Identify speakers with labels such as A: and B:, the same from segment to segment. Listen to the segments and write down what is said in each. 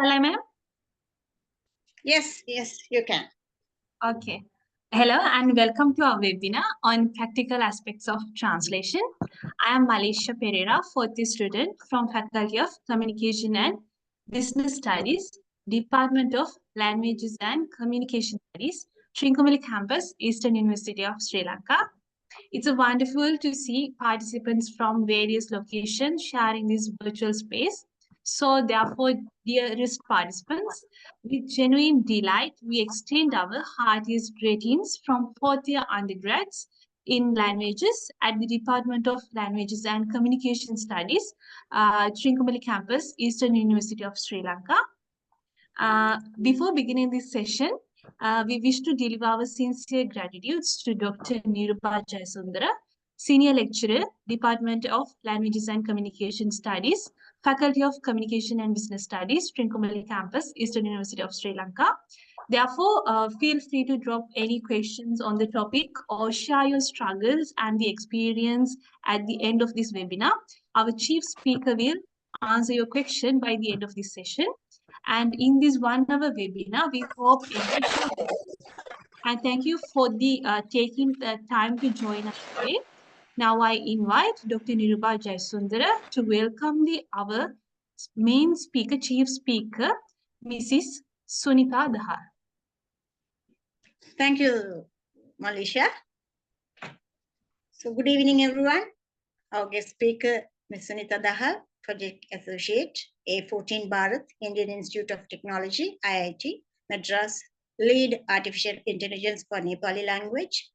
A: Shall I, ma'am?
B: Yes, you can.
A: Okay. Hello and welcome to our webinar on practical aspects of translation. I am Malisha Pereira, fourth year student from Faculty of Communication and Business Studies, Department of Languages and Communication Studies, Trincomalee Campus, Eastern University of Sri Lanka. It's a wonderful to see participants from various locations sharing this virtual space. So therefore, dearest participants, with genuine delight, we extend our heartiest greetings from fourth year undergrads in languages at the Department of Languages and Communication Studies, Trincomalee Campus, Eastern University of Sri Lanka. Before beginning this session, we wish to deliver our sincere gratitudes to Dr. Nirupa Jayasundara, Senior Lecturer, Department of Languages and Communication Studies, Faculty of Communication and Business Studies, Trincomalee Campus, Eastern University of Sri Lanka. Therefore, feel free to drop any questions on the topic or share your struggles and the experience at the end of this webinar. Our chief speaker will answer your question by the end of this session. And in this 1 hour webinar, we hope you. And thank you for taking the time to join us today. Now I invite Dr. Nirupa Jayasundara to welcome our main speaker, chief speaker, Mrs. Sunita Dahal.
B: Thank you, Malisha. So good evening, everyone. Our guest speaker, Ms. Sunita Dahal, Project Associate, A14 Bharat, Indian Institute of Technology, IIT, Madras, Lead Artificial Intelligence for Nepali Language,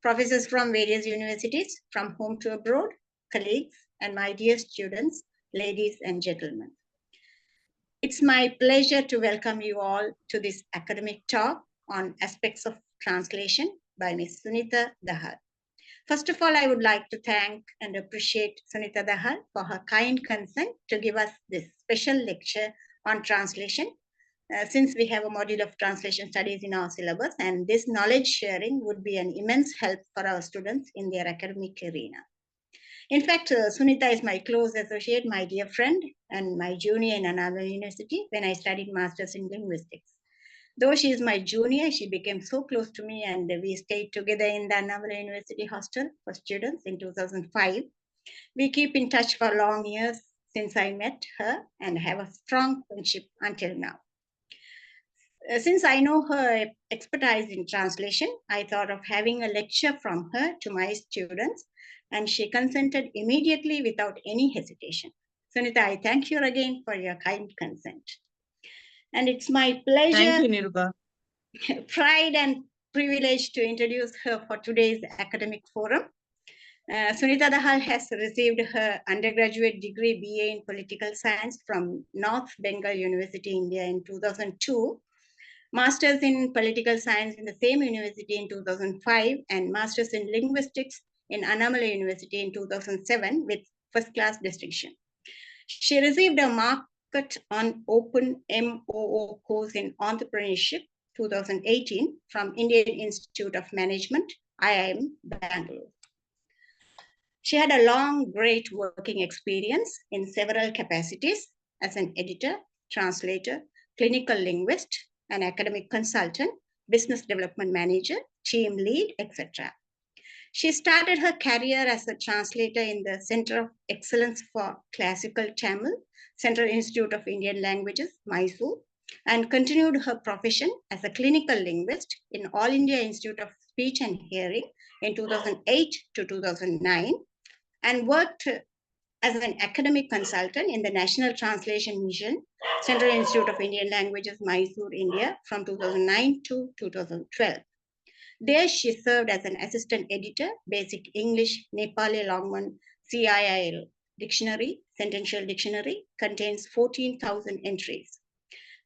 B: professors from various universities, from home to abroad, colleagues, and my dear students, ladies and gentlemen. It's my pleasure to welcome you all to this academic talk on aspects of translation by Ms. Sunita Dahal. First of all, I would like to thank and appreciate Sunita Dahal for her kind consent to give us this special lecture on translation, since we have a module of translation studies in our syllabus, and this knowledge sharing would be an immense help for our students in their academic arena. In fact, Sunita is my close associate, my dear friend, and my junior in another university when I studied Masters in Linguistics. Though she is my junior, she became so close to me, and we stayed together in the Annamalai University hostel for students in 2005. We keep in touch for long years since I met her and have a strong friendship until now. Since I know her expertise in translation, I thought of having a lecture from her to my students, and she consented immediately without any hesitation. Sunita, I thank you again for your kind consent. And it's my pleasure,
C: thank you, Nirupa,
B: pride and privilege to introduce her for today's academic forum. Sunita Dahal has received her undergraduate degree BA in Political Science from North Bengal University, India in 2002, Masters in Political Science in the same university in 2005, and Masters in Linguistics in Annamalai University in 2007 with first-class distinction. She received a Market on Open MOO course in Entrepreneurship 2018 from Indian Institute of Management, IIM, Bangalore. She had a long, great working experience in several capacities as an editor, translator, clinical linguist, an academic consultant, business development manager, team lead, etc. She started her career as a translator in the Center of Excellence for Classical Tamil, Central Institute of Indian Languages, Mysore, and continued her profession as a clinical linguist in All India Institute of Speech and Hearing in 2008 to 2009, and worked as an academic consultant in the National Translation Mission, Central Institute of Indian Languages, Mysore, India, from 2009 to 2012. There, she served as an assistant editor, Basic English, Nepali Longman CIIL Dictionary, Sentential Dictionary, contains 14,000 entries.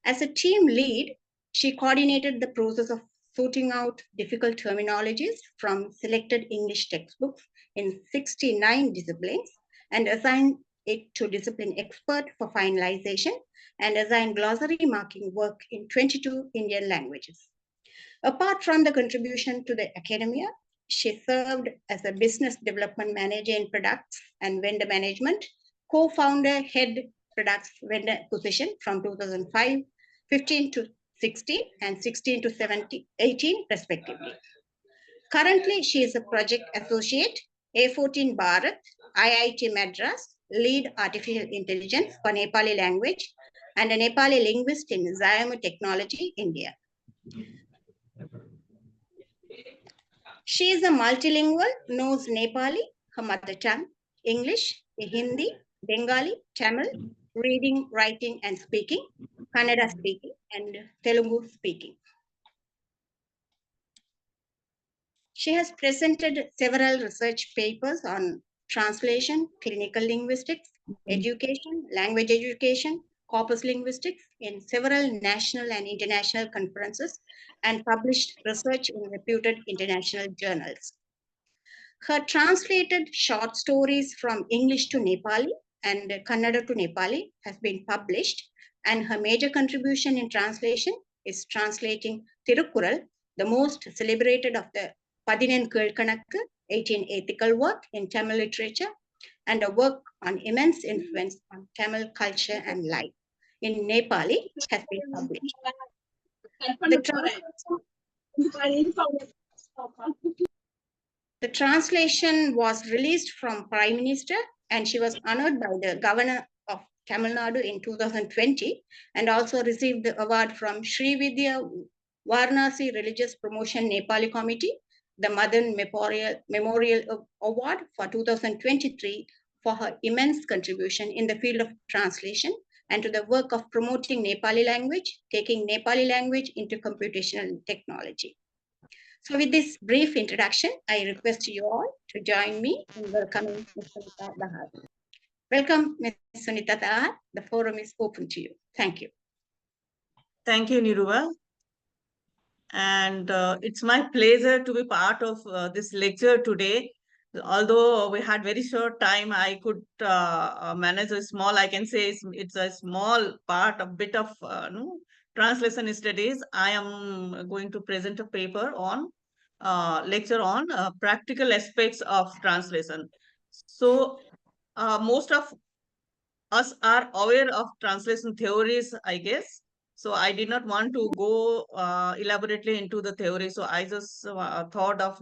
B: As a team lead, she coordinated the process of sorting out difficult terminologies from selected English textbooks in 69 disciplines and assigned it to discipline expert for finalization and assigned glossary marking work in 22 Indian languages. Apart from the contribution to the academia, she served as a business development manager in products and vendor management, co-founder, head products vendor position from 2005, 15 to 16, and 16 to 18 respectively. Currently, she is a project associate, A14 Bharat, IIT Madras, lead artificial intelligence for Nepali language, and a Nepali linguist in Xiaomi Technology, India. She is a multilingual, knows Nepali, her mother tongue, English, Hindi, Bengali, Tamil, reading, writing, and speaking, Kannada speaking, and Telugu speaking. She has presented several research papers on translation, clinical linguistics, education, language education, corpus linguistics in several national and international conferences and published research in reputed international journals. Her translated short stories from English to Nepali and Kannada to Nepali has been published, and her major contribution in translation is translating Tirukkural, the most celebrated of the Padinen Kelkanakku, 18 ethical work in Tamil literature, and a work on immense influence on Tamil culture and life in Nepali has been published. The translation was released from Prime Minister, and she was honored by the Governor of Tamil Nadu in 2020, and also received the award from Sri Vidya Varanasi Religious Promotion Nepali Committee, the Madan Memorial Award for 2023 for her immense contribution in the field of translation and to the work of promoting Nepali language, taking Nepali language into computational technology. So with this brief introduction, I request you all to join me in welcoming Ms. Sunita Dahal. Welcome, Ms. Sunita Dahal. The forum is open to you. Thank you.
C: Thank you, Niruba. And it's my pleasure to be part of this lecture today. Although we had very short time, I could manage a small, I can say it's a small part, a bit of translation studies. I am going to present a paper on lecture on practical aspects of translation. So most of us are aware of translation theories, I guess. So I did not want to go elaborately into the theory. So I just thought of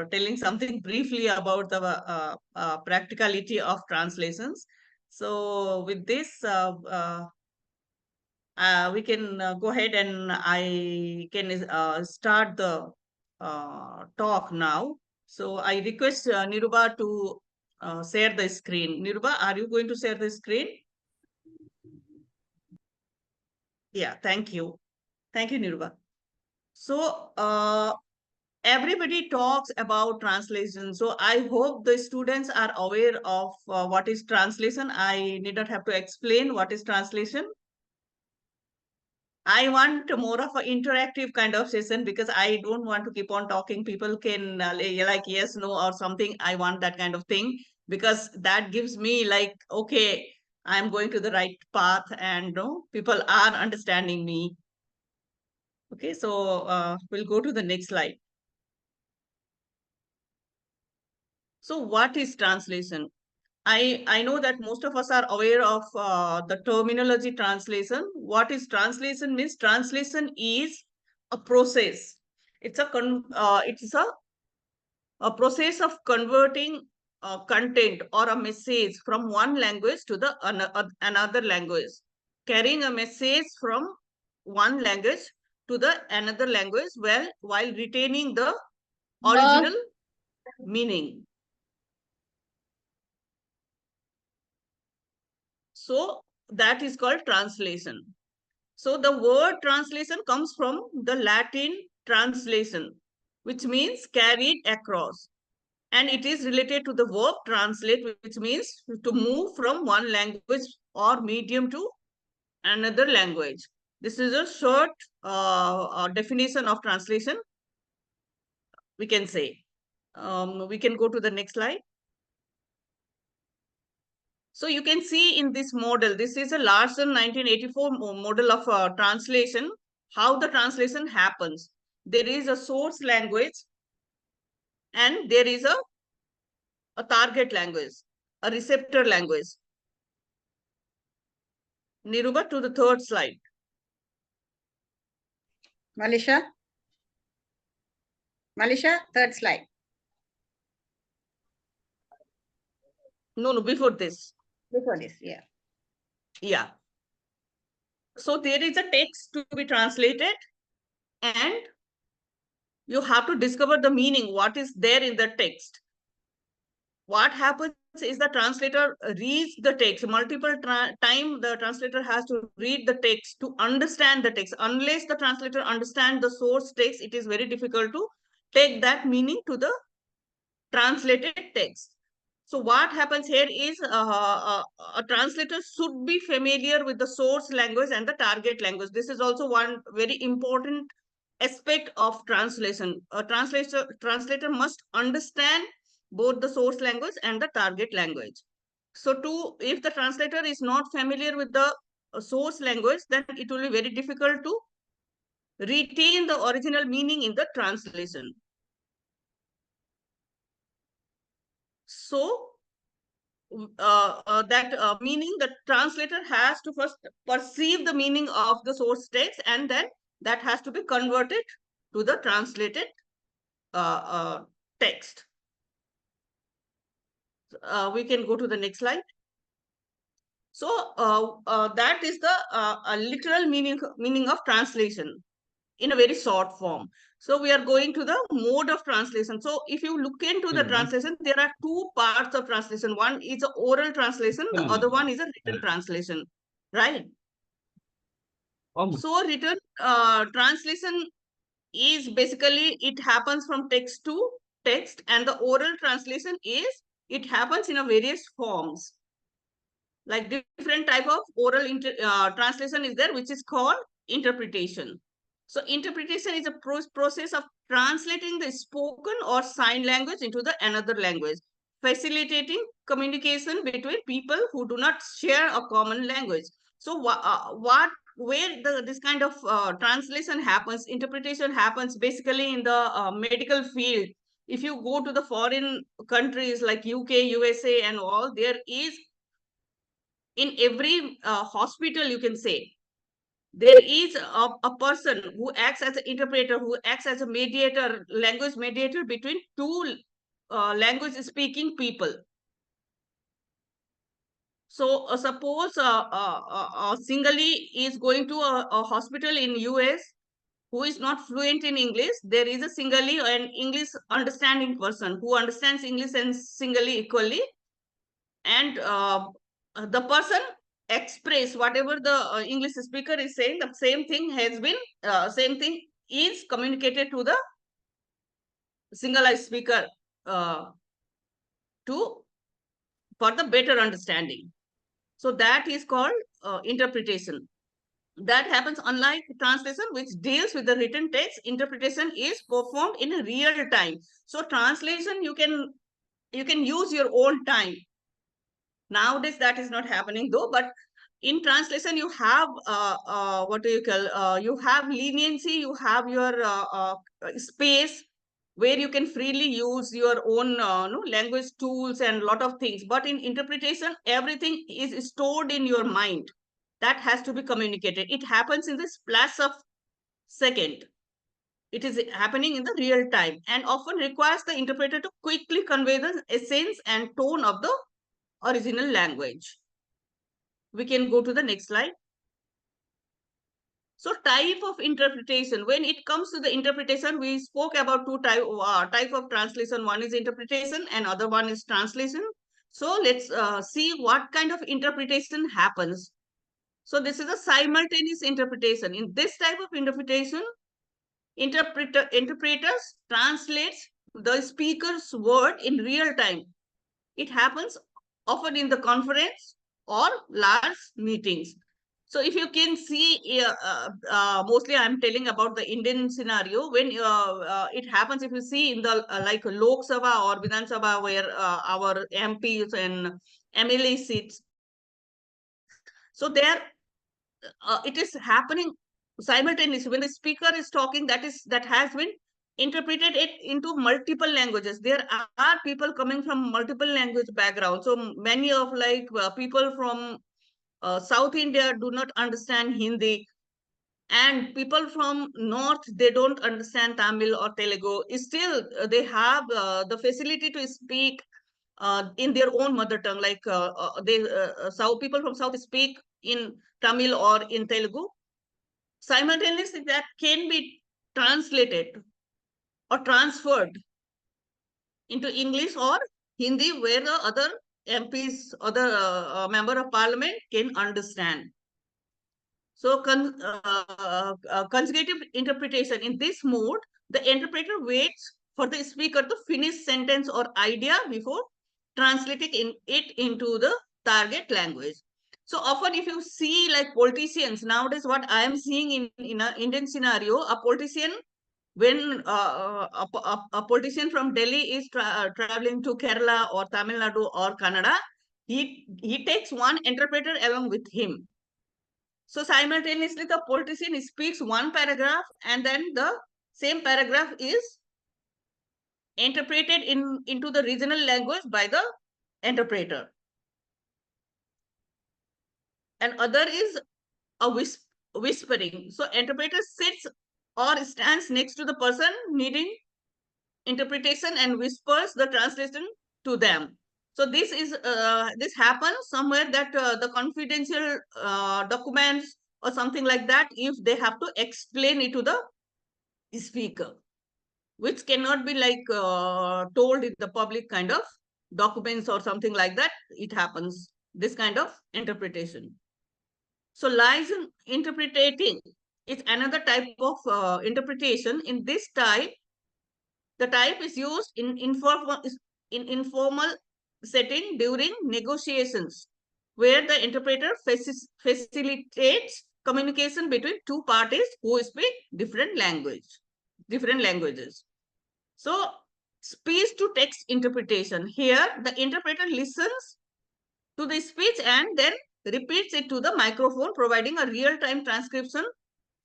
C: telling something briefly about the practicality of translations. So with this, we can go ahead and I can start the talk now. So I request Niruba to share the screen. Niruba, are you going to share the screen? Yeah, thank you. Thank you, Niruba. So everybody talks about translation. So I hope the students are aware of what is translation. I need not have to explain what is translation. I want more of an interactive kind of session because I don't want to keep on talking. People can like yes, no, or something. I want that kind of thing because that gives me like, okay, I'm going to the right path and people are understanding me. Okay, so we'll go to the next slide. So what is translation? I know that most of us are aware of the terminology translation. What is translation means? Translation is a process. It's a process of converting content or a message from one language to the another language, carrying a message from one language to the another language while retaining the original meaning. So that is called translation. So the word translation comes from the Latin translation, which means carried across. And it is related to the verb translate, which means to move from one language or medium to another language. This is a short definition of translation, we can say. We can go to the next slide. So you can see in this model, this is a Larson 1984 model of translation, how the translation happens. There is a source language and there is a target language, a receptor language. Niruba, to the third slide.
B: Malisha, third slide.
C: No, before this.
B: Before this, yeah.
C: Yeah. So there is a text to be translated, and you have to discover the meaning, what is there in the text. What happens is the translator reads the text multiple time. The translator has to read the text to understand the text. Unless the translator understands the source text, it is very difficult to take that meaning to the translated text. So what happens here is a translator should be familiar with the source language and the target language. This is also one very important aspect of translation. A translator must understand both the source language and the target language. So if the translator is not familiar with the source language, then it will be very difficult to retain the original meaning in the translation. So meaning the translator has to first perceive the meaning of the source text, and then that has to be converted to the translated text. We can go to the next slide. So that is the literal meaning of translation in a very short form. So we are going to the mode of translation. So if you look into the translation, there are two parts of translation. One is an oral translation, the other one is a written translation, right? So written translation is basically, it happens from text to text, and the oral translation is, it happens in a various forms. Like different type of oral translation is there, which is called interpretation. So interpretation is a process of translating the spoken or sign language into the another language, facilitating communication between people who do not share a common language. So where this kind of translation happens, interpretation happens basically in the medical field. If you go to the foreign countries like UK, USA and all, there is, in every hospital, you can say, there is a person who acts as an interpreter, who acts as a mediator, language mediator between two language speaking people. So suppose Singali is going to a hospital in US who is not fluent in English. There is a Singali and English understanding person who understands English and Singali equally, and the person express whatever the English speaker is saying. The same thing has been same thing is communicated to the Sinhala speaker to for the better understanding. So that is called interpretation. That happens. Unlike translation, which deals with the written text, interpretation is performed in real time. So translation, you can use your own time. Nowadays that is not happening though, but in translation you have what do you call, you have leniency, you have your space where you can freely use your own language tools and lot of things. But in interpretation, everything is stored in your mind. That has to be communicated. It happens in the splash of second. It is happening in the real time and often requires the interpreter to quickly convey the essence and tone of the original language. We can go to the next slide. So type of interpretation. When it comes to the interpretation, we spoke about two type of translation. One is interpretation and other one is translation. So let's see what kind of interpretation happens. So this is a simultaneous interpretation. In this type of interpretation, interpreters translates the speaker's word in real time. It happens often in the conference or large meetings. So if you can see, mostly I'm telling about the Indian scenario. When it happens, if you see in the like Lok Sabha or Vidhan Sabha, where our MPs and MLA sits, so there it is happening simultaneously. When the speaker is talking, that has been interpreted it into multiple languages. There are people coming from multiple language backgrounds. So many of like people from South India do not understand Hindi, and people from North, they don't understand Tamil or Telugu. Still, they have the facility to speak in their own mother tongue. Like South people from South speak in Tamil or in Telugu. Simultaneously, that can be translated or transferred into English or Hindi, where the other MPs, other member of parliament can understand. So consecutive interpretation. In this mode, the interpreter waits for the speaker to finish sentence or idea before translating it into the target language. So often if you see like politicians, nowadays what I am seeing in an Indian scenario, a politician, when a politician from Delhi is traveling to Kerala or Tamil Nadu or Kannada, he takes one interpreter along with him. So simultaneously, the politician speaks one paragraph and then the same paragraph is interpreted into the regional language by the interpreter. And other is a whispering. So interpreter sits or stands next to the person needing interpretation and whispers the translation to them. So this happens somewhere that the confidential documents or something like that, if they have to explain it to the speaker, which cannot be like told in the public kind of documents or something like that, it happens, this kind of interpretation. So lies in interpreting is another type of interpretation. In this type, the type is used in informal setting during negotiations, where the interpreter facilitates communication between two parties who speak different languages. So speech to text interpretation. Here, the interpreter listens to the speech and then repeats it to the microphone, providing a real-time transcription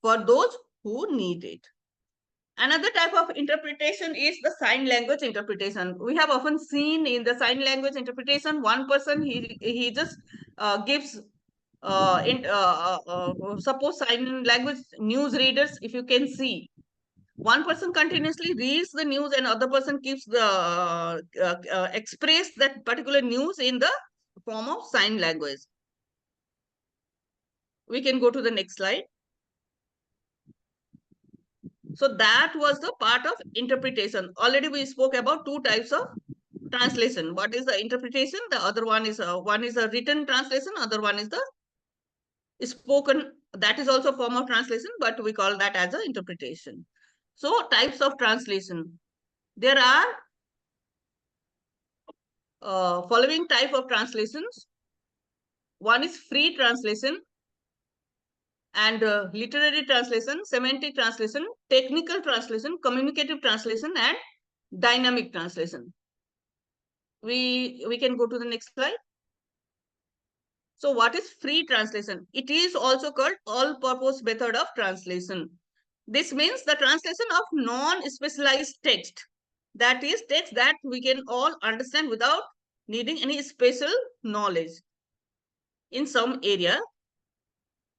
C: for those who need it. Another type of interpretation is the sign language interpretation. We have often seen in the sign language interpretation, one person, he just gives suppose sign language news readers, if you can see, one person continuously reads the news and other person keeps the express that particular news in the form of sign language. We can go to the next slide. So that was the part of interpretation. Already we spoke about two types of translation. What is the interpretation? The other one is a written translation. Other one is the spoken. That is also a form of translation, but we call that as an interpretation. So types of translation. There are following type of translations. One is free translation and literary translation, semantic translation, technical translation, communicative translation, and dynamic translation. We can go to the next slide. So what is free translation? It is also called all-purpose method of translation. This means the translation of non-specialized text. That is text that we can all understand without needing any special knowledge. In some area,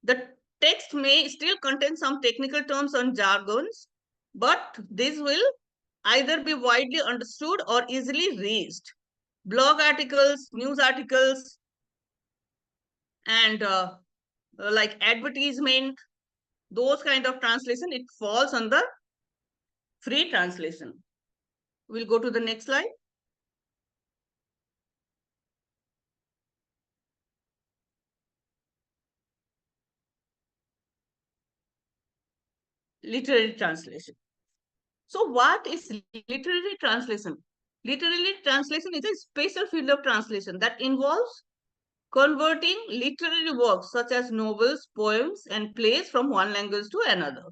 C: the text may still contain some technical terms and jargons, but this will either be widely understood or easily reached. Blog articles, news articles, and like advertisement, those kind of translation, it falls under free translation. We'll go to the next slide. Literary translation. So what is literary translation? Literary translation is a special field of translation that involves converting literary works such as novels, poems, and plays from one language to another.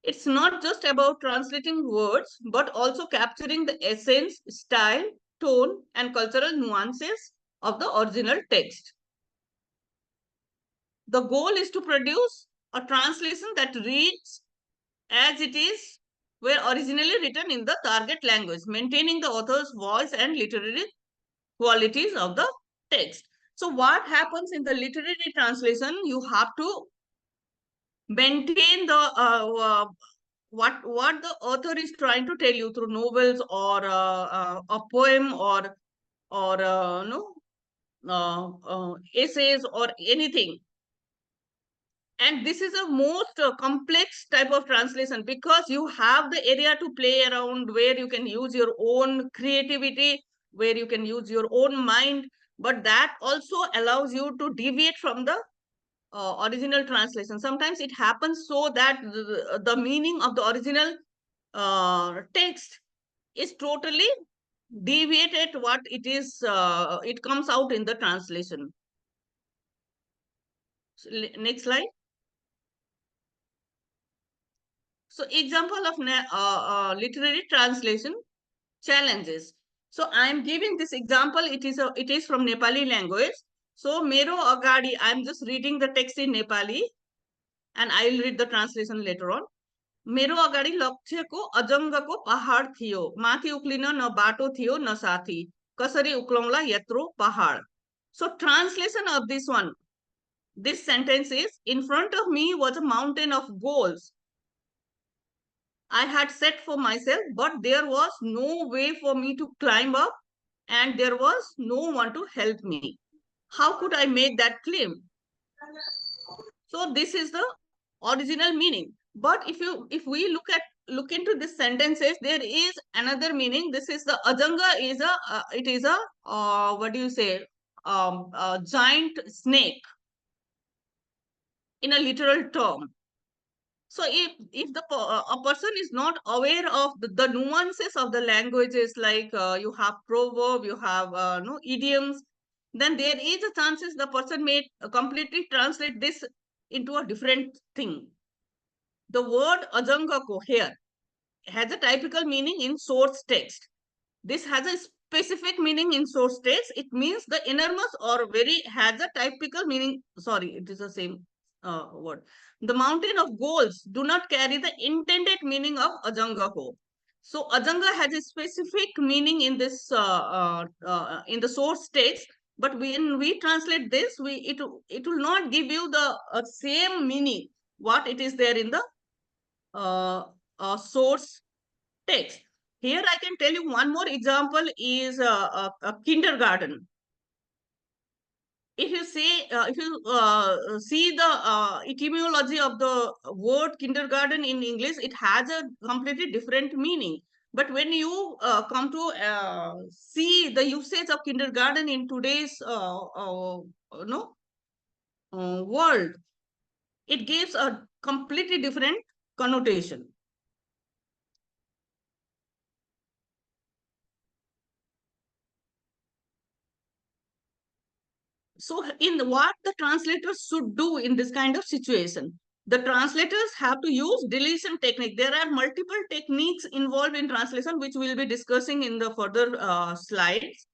C: It's not just about translating words, but also capturing the essence, style, tone, and cultural nuances of the original text. The goal is to produce a translation that reads as it is were originally written in the target language, maintaining the author's voice and literary qualities of the text. So what happens in the literary translation? You have to maintain the what the author is trying to tell you through novels or a poem or no essays or anything. And this is a most complex type of translation because you have the area to play around where you can use your own creativity, where you can use your own mind, but that also allows you to deviate from the original translation. Sometimes it happens so that the meaning of the original text is totally deviated what it is, it comes out in the translation. So, next slide. So example of literary translation challenges. So I am giving this example. It is from Nepali language. So mero agadi, I am just reading the text in Nepali, and I will read the translation later on. मेरो अगाडि लक्ष्यको अजङ्गको पहाड थियो, माथि उक्लिन न बाटो थियो न साथी, कसरी उक्लौला यत्रो पहाड. So translation of this sentence is, in front of me was a mountain of goals I had set for myself, but there was no way for me to climb up, and there was no one to help me. How could I make that claim? So this is the original meaning. But if we look into these sentences, there is another meaning. This is the ajanga is a it is a what do you say, a giant snake in a literal term. So if a person is not aware of the nuances of the languages, like you have proverb, you have no idioms, then there is a chances the person may completely translate this into a different thing. The word ajangako here has a typical meaning in source text. This has a specific meaning in source text. It means the innermost or very has a typical meaning. Sorry, it is the same word. The mountain of goals do not carry the intended meaning of ajangako. So ajanga has a specific meaning in this in the source text, but when we translate this, it will not give you the same meaning what it is there in the source text. Here I can tell you one more example is a kindergarten. If you say, if you see the etymology of the word kindergarten in English, it has a completely different meaning. But when you come to see the usage of kindergarten in today's no world, it gives a completely different connotation. So in what the translators should do in this kind of situation, the translators have to use deletion technique. There are multiple techniques involved in translation, which we'll be discussing in the further slides.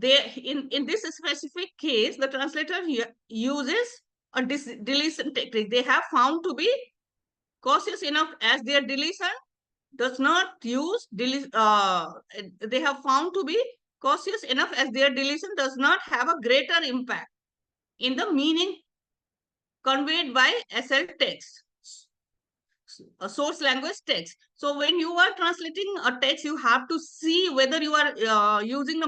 C: In this specific case, the translator uses a deletion technique. They have found to be cautious enough as their deletion does not use they have found to be cautious enough as their deletion does not have a greater impact in the meaning conveyed by SL text, a source language text. So when you are translating a text, you have to see whether you are using the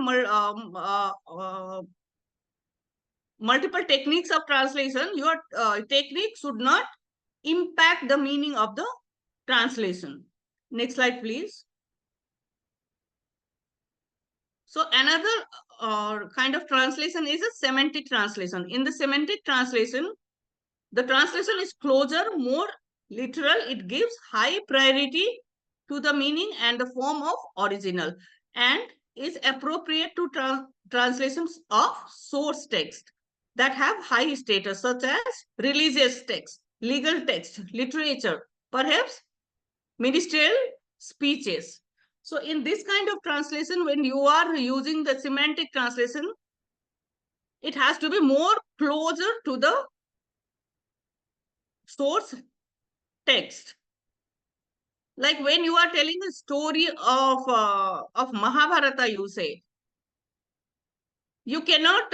C: multiple techniques of translation. Your technique should not impact the meaning of the translation. Next slide, please. So another kind of translation is a semantic translation. In the semantic translation, the translation is closer, more literal. It gives high priority to the meaning and the form of original, and is appropriate to translations of source text that have high status, such as religious text, legal text, literature, perhaps ministerial speeches. So in this kind of translation, when you are using the semantic translation, it has to be more closer to the source text. Like when you are telling the story of Mahabharata, you say, You cannot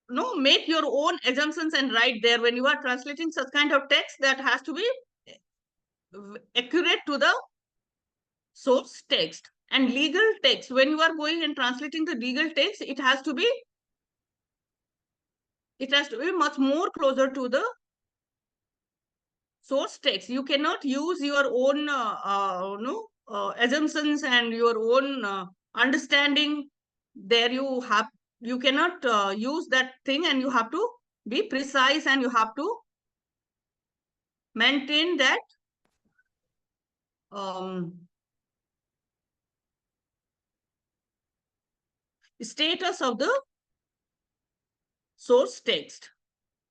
C: no, make your own assumptions and write there. When you are translating such kind of text, that has to be accurate to the source text. And legal text, when you are going and translating the legal text, it has to be much more closer to the source text. You cannot use your own no, assumptions and your own understanding there. You cannot use that thing, and you have to be precise, and you have to maintain that status of the source text.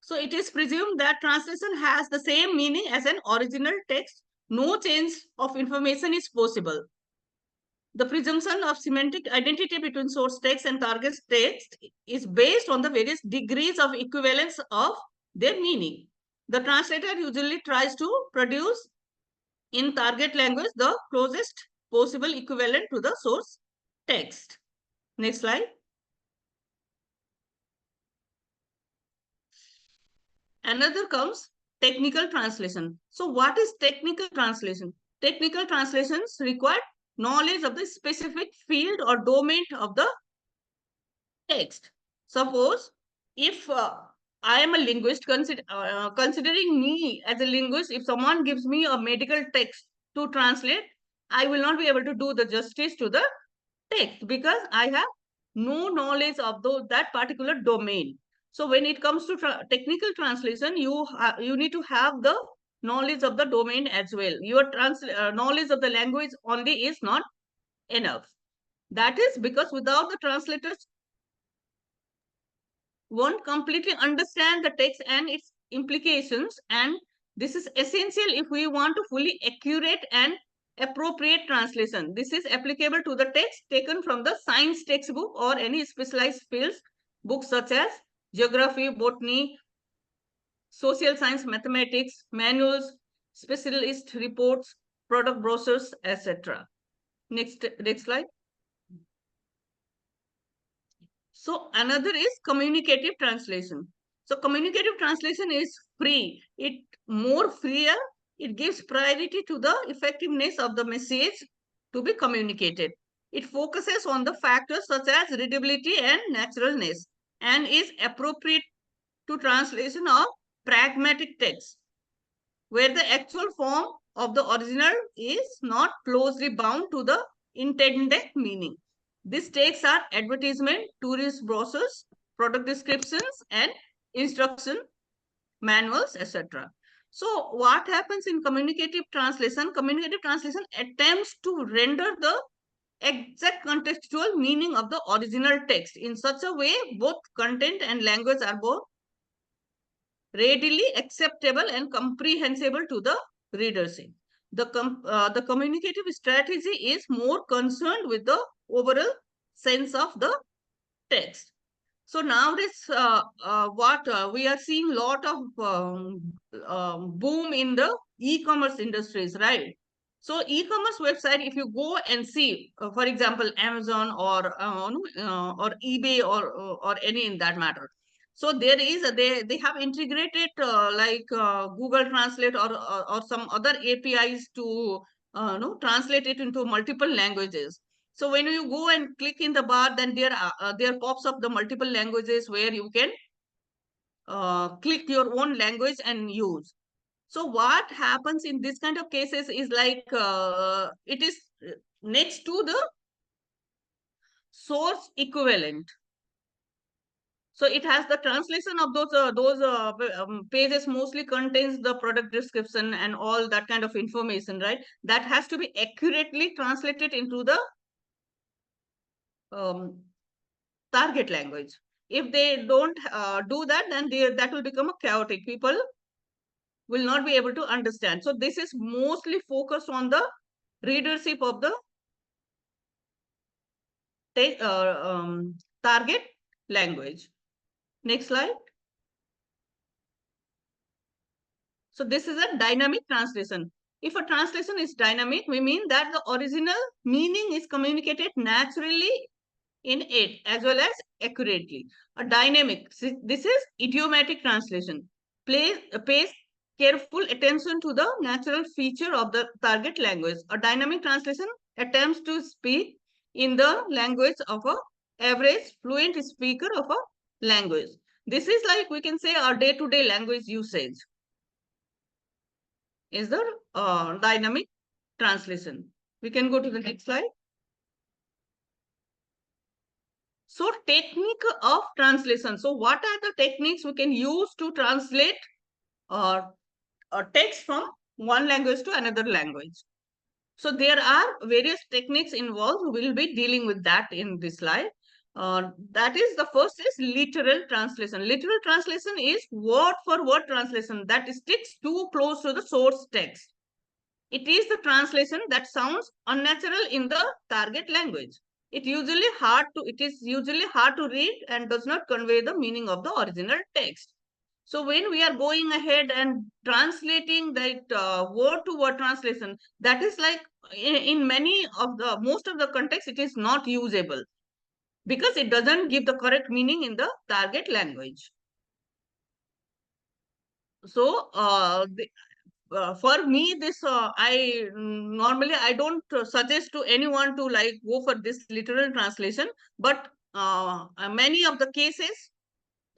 C: So it is presumed that translation has the same meaning as an original text. No change of information is possible. The presumption of semantic identity between source text and target text is based on the various degrees of equivalence of their meaning. The translator usually tries to produce in target language the closest possible equivalent to the source text. Next slide. Another comes technical translation. So what is technical translation? Technical translations require knowledge of the specific field or domain of the text. Suppose if I am a linguist, considering me as a linguist, if someone gives me a medical text to translate, I will not be able to do the justice to the text because I have no knowledge of that particular domain. So when it comes to technical translation, you need to have the knowledge of the domain as well. Your knowledge of the language only is not enough. That is because without the translators won't completely understand the text and its implications, and this is essential if we want to fully accurate and appropriate translation. This is applicable to the text taken from the science textbook or any specialized fields books such as geography, botany, social science, mathematics, manuals, specialist reports, product brochures, etc. Next slide. So another is communicative translation. So communicative translation is free. It more freer. It gives priority to the effectiveness of the message to be communicated. It focuses on the factors such as readability and naturalness and is appropriate to translation of pragmatic text, where the actual form of the original is not closely bound to the intended meaning. These texts are advertisement, tourist brochures, product descriptions, and instruction manuals, etc. So what happens in communicative translation? Communicative translation attempts to render the exact contextual meaning of the original text in such a way both content and language are both readily acceptable and comprehensible to the readership. The communicative strategy is more concerned with the overall sense of the text. So nowadays, what we are seeing lot of boom in the e-commerce industries, right? So e-commerce website, if you go and see, for example, Amazon or eBay or any in that matter. So there is they have integrated like Google Translate or some other APIs to no, translate it into multiple languages. So when you go and click in the bar, then there pops up the multiple languages where you can click your own language and use. So what happens in this kind of cases is like it is next to the source equivalent. So it has the translation of those pages mostly contains the product description and all that kind of information, right? That has to be accurately translated into the target language. If they don't do that, then that will become a chaotic. People will not be able to understand. So this is mostly focused on the readership of the target language. Next slide. So this is a dynamic translation. If a translation is dynamic, we mean that the original meaning is communicated naturally in it as well as accurately. A dynamic, this is idiomatic translation, pays careful attention to the natural feature of the target language. A dynamic translation attempts to speak in the language of a average fluent speaker of a language. This is like we can say our day-to-day language usage is the dynamic translation. We can go to the next slide. So technique of translation. So what are the techniques we can use to translate uh, a text from one language to another language? So there are various techniques involved. We will be dealing with that in this slide. That is, the first is literal translation. Literal translation is word for word translation that sticks too close to the source text. It is the translation that sounds unnatural in the target language. It is usually hard to read and does not convey the meaning of the original text. So when we are going ahead and translating that word to word translation, that is like in many of the most of the context, it is not usable because it doesn't give the correct meaning in the target language. So for me, this I normally I don't suggest to anyone to like go for this literal translation, but many of the cases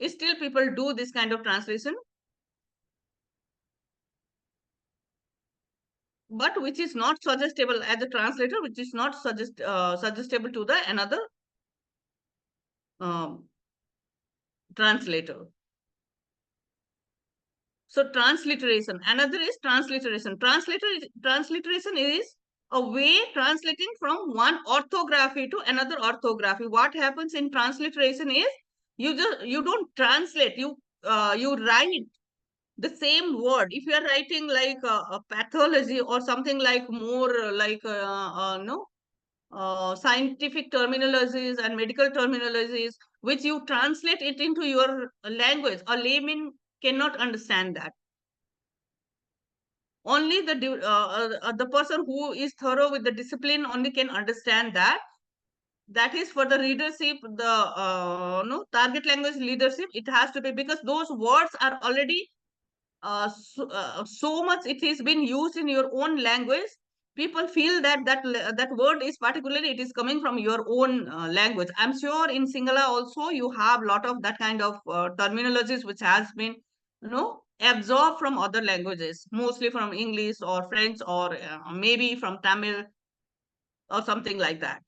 C: still people do this kind of translation, but which is not suggestible as a translator, which is not suggestible to the another um, translator. So transliteration, another is transliteration. Transliteration is a way translating from one orthography to another orthography. What happens in transliteration is you don't translate, you write the same word. If you are writing like a pathology or something like more like no scientific terminologies and medical terminologies, which you translate it into your language, a layman cannot understand that. Only the person who is thorough with the discipline only can understand that. That is for the readership, the no target language leadership. It has to be because those words are already so much it is been used in your own language. People feel that word is particularly it is coming from your own language. I'm sure in Sinhala also you have a lot of that kind of terminologies which has been absorbed from other languages, mostly from English or French or maybe from Tamil or something like that.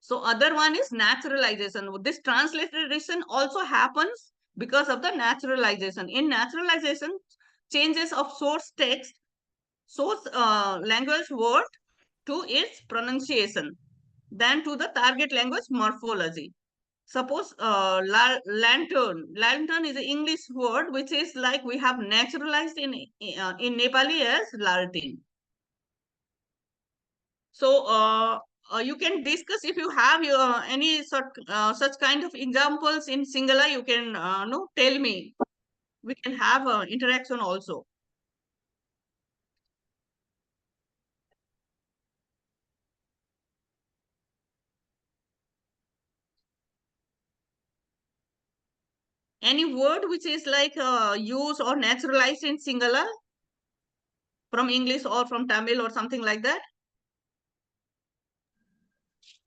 C: So other one is naturalization. This transliteration also happens because of the naturalization. In naturalization, changes of source text, source language word to its pronunciation, then to the target language morphology. Suppose lantern. Lantern is an English word which is like we have naturalized in Nepali as laltin. So you can discuss if you have any such kind of examples in Sinhala. You can no tell me. We can have interaction also. Any word which is like used or naturalized in Sinhala from English or from Tamil or something like that.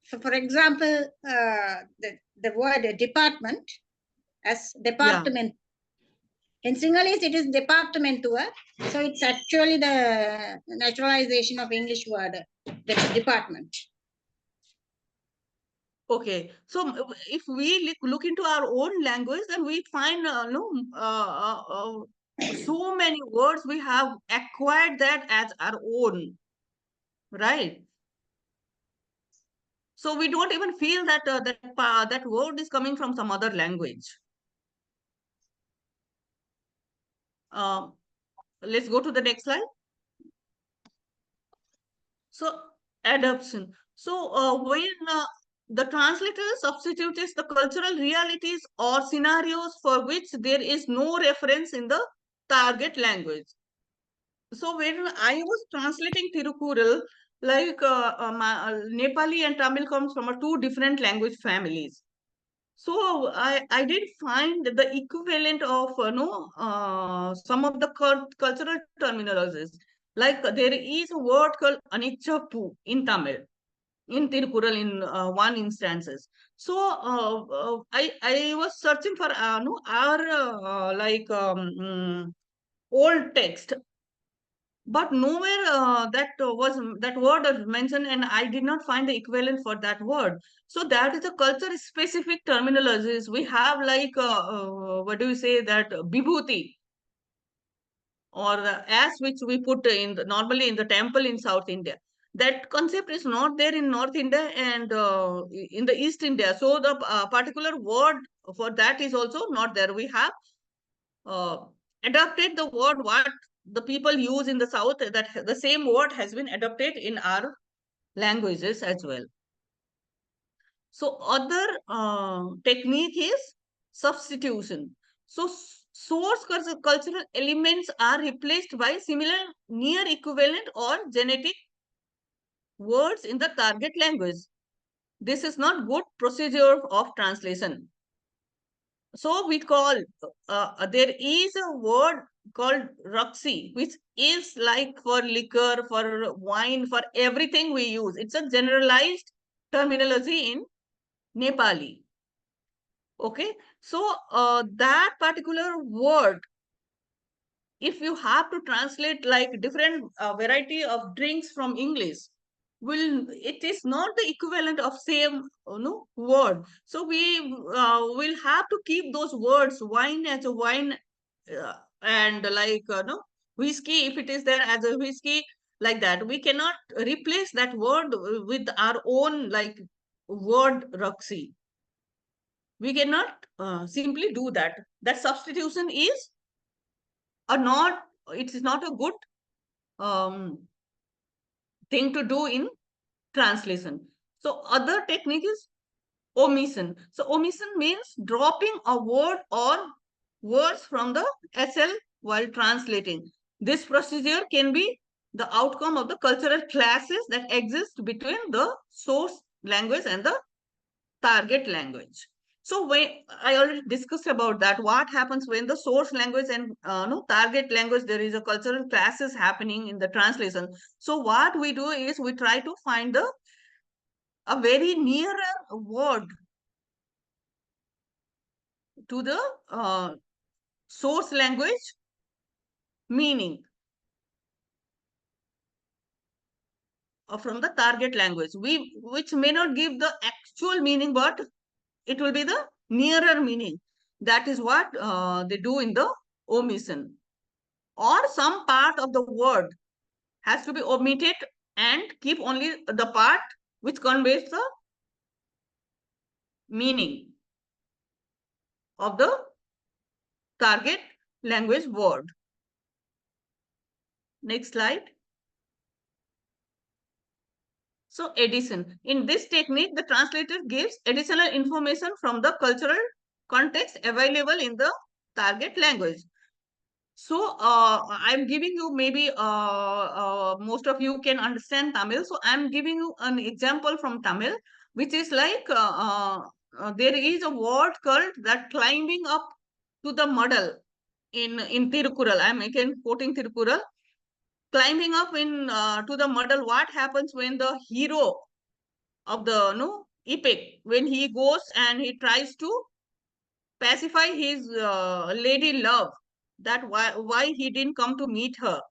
B: So, for example, the word department as department. Yeah. In Sinhalese, it is departmentua. So it's actually the naturalization of English word, the department.
C: Okay, so if we look into our own language, then we find so many words we have acquired that as our own, right? So we don't even feel that that word is coming from some other language. Let's go to the next slide. So adoption. So when the translator substitutes the cultural realities or scenarios for which there is no reference in the target language. So when I was translating Tirukural, like Nepali and Tamil comes from two different language families. So I did find the equivalent of some of the cultural terminologies. Like there is a word called anichapu in Tamil, in Tirukural in one instances. So I was searching for no our old text, but nowhere that word was mentioned, and I did not find the equivalent for that word. So that is a culture specific terminologies we have, like what do you say, that bibhuti, or the ash which we put in normally in the temple in South India. That concept is not there in North India and in the East India. So the particular word for that is also not there. We have uh, adopted the word what the people use in the South, that the same word has been adopted in our languages as well. So other technique is substitution. So source cultural elements are replaced by similar near equivalent or genetic words in the target language. This is not good procedure of translation. So we call, there is a word called Roxy, which is like for liquor, for wine, for everything we use. It's a generalized terminology in Nepali. Okay, so that particular word, if you have to translate like different variety of drinks from English, will it is not the equivalent of same word. So we will have to keep those words, wine as a wine, and like no whiskey, if it is there as a whiskey, like that we cannot replace that word with our own like word Roxy. We cannot simply do that. That substitution is a not, it is not a good um, thing to do in translation. So other technique is omission. So omission means dropping a word or words from the SL while translating. This procedure can be the outcome of the cultural clashes that exist between the source language and the target language. So when I already discussed about that, what happens when the source language and no target language, there is a cultural clashes happening in the translation. So what we do is we try to find a very nearer word to the source language meaning from the target language. Which may not give the actual meaning, but it will be the nearer meaning. That is what they do in the omission. Or some part of the word has to be omitted and keep only the part which conveys the meaning of the target language word. Next slide. So addition. In this technique, the translator gives additional information from the cultural context available in the target language. So I'm giving you, maybe most of you can understand Tamil. So I'm giving you an example from Tamil, which is like there is a word called that climbing up to the model in Tirukural. I'm again quoting Tirukural. Climbing up in to the model. What happens when the hero of the no epic, when he goes and he tries to pacify his lady love, that why he didn't come to meet her,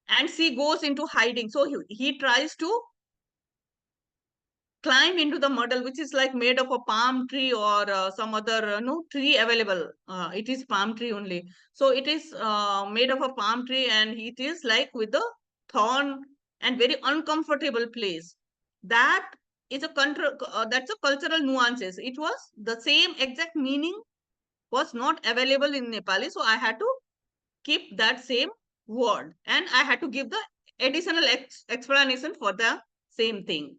C: and she goes into hiding. So he tries to climb into the model, which is like made of a palm tree or some other no tree available. It is palm tree only. So it is made of a palm tree, and it is like with the thorn and very uncomfortable place. That is a that's a cultural nuances. It was the same exact meaning was not available in Nepali, so I had to keep that same word, and I had to give the additional explanation for the same thing.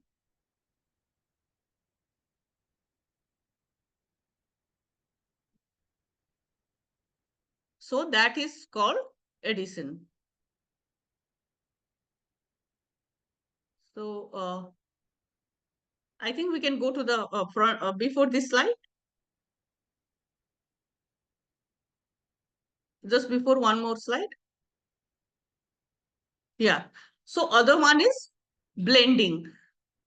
C: So that is called addition. So I think we can go to the front before this slide. Just before one more slide. Yeah. So other one is blending.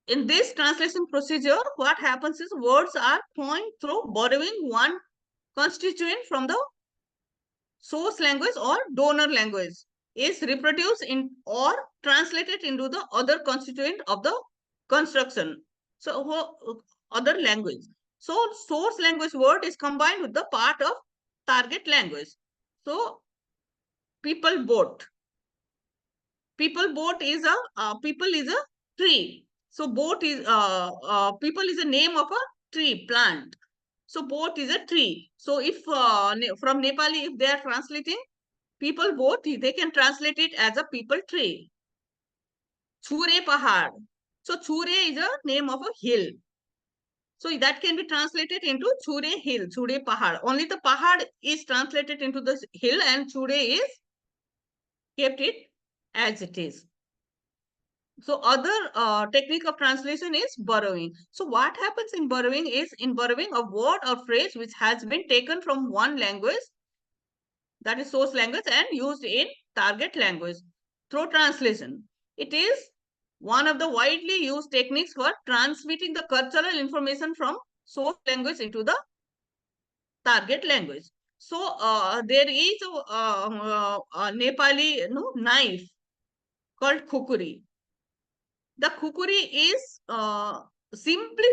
C: In this translation procedure, what happens is words are coined through borrowing one constituent from the source language or donor language, is reproduced in or translated into the other constituent of the construction. So other language. So source language word is combined with the part of target language. So people boat. People is a tree. So boat is people is a name of a tree plant. So boat is a tree. So if from Nepali, if they are translating people boat, they can translate it as a people tree. Chure Pahad. So Chure is a name of a hill. So that can be translated into Chure hill, Chure Pahad. Only the Pahad is translated into the hill and Chure is kept it as it is. So other technique of translation is borrowing. So what happens in borrowing is, in borrowing a word or phrase which has been taken from one language, that is source language, and used in target language through translation. It is one of the widely used techniques for transmitting the cultural information from source language into the target language. So there is a Nepali knife called khukuri. The kukuri is simply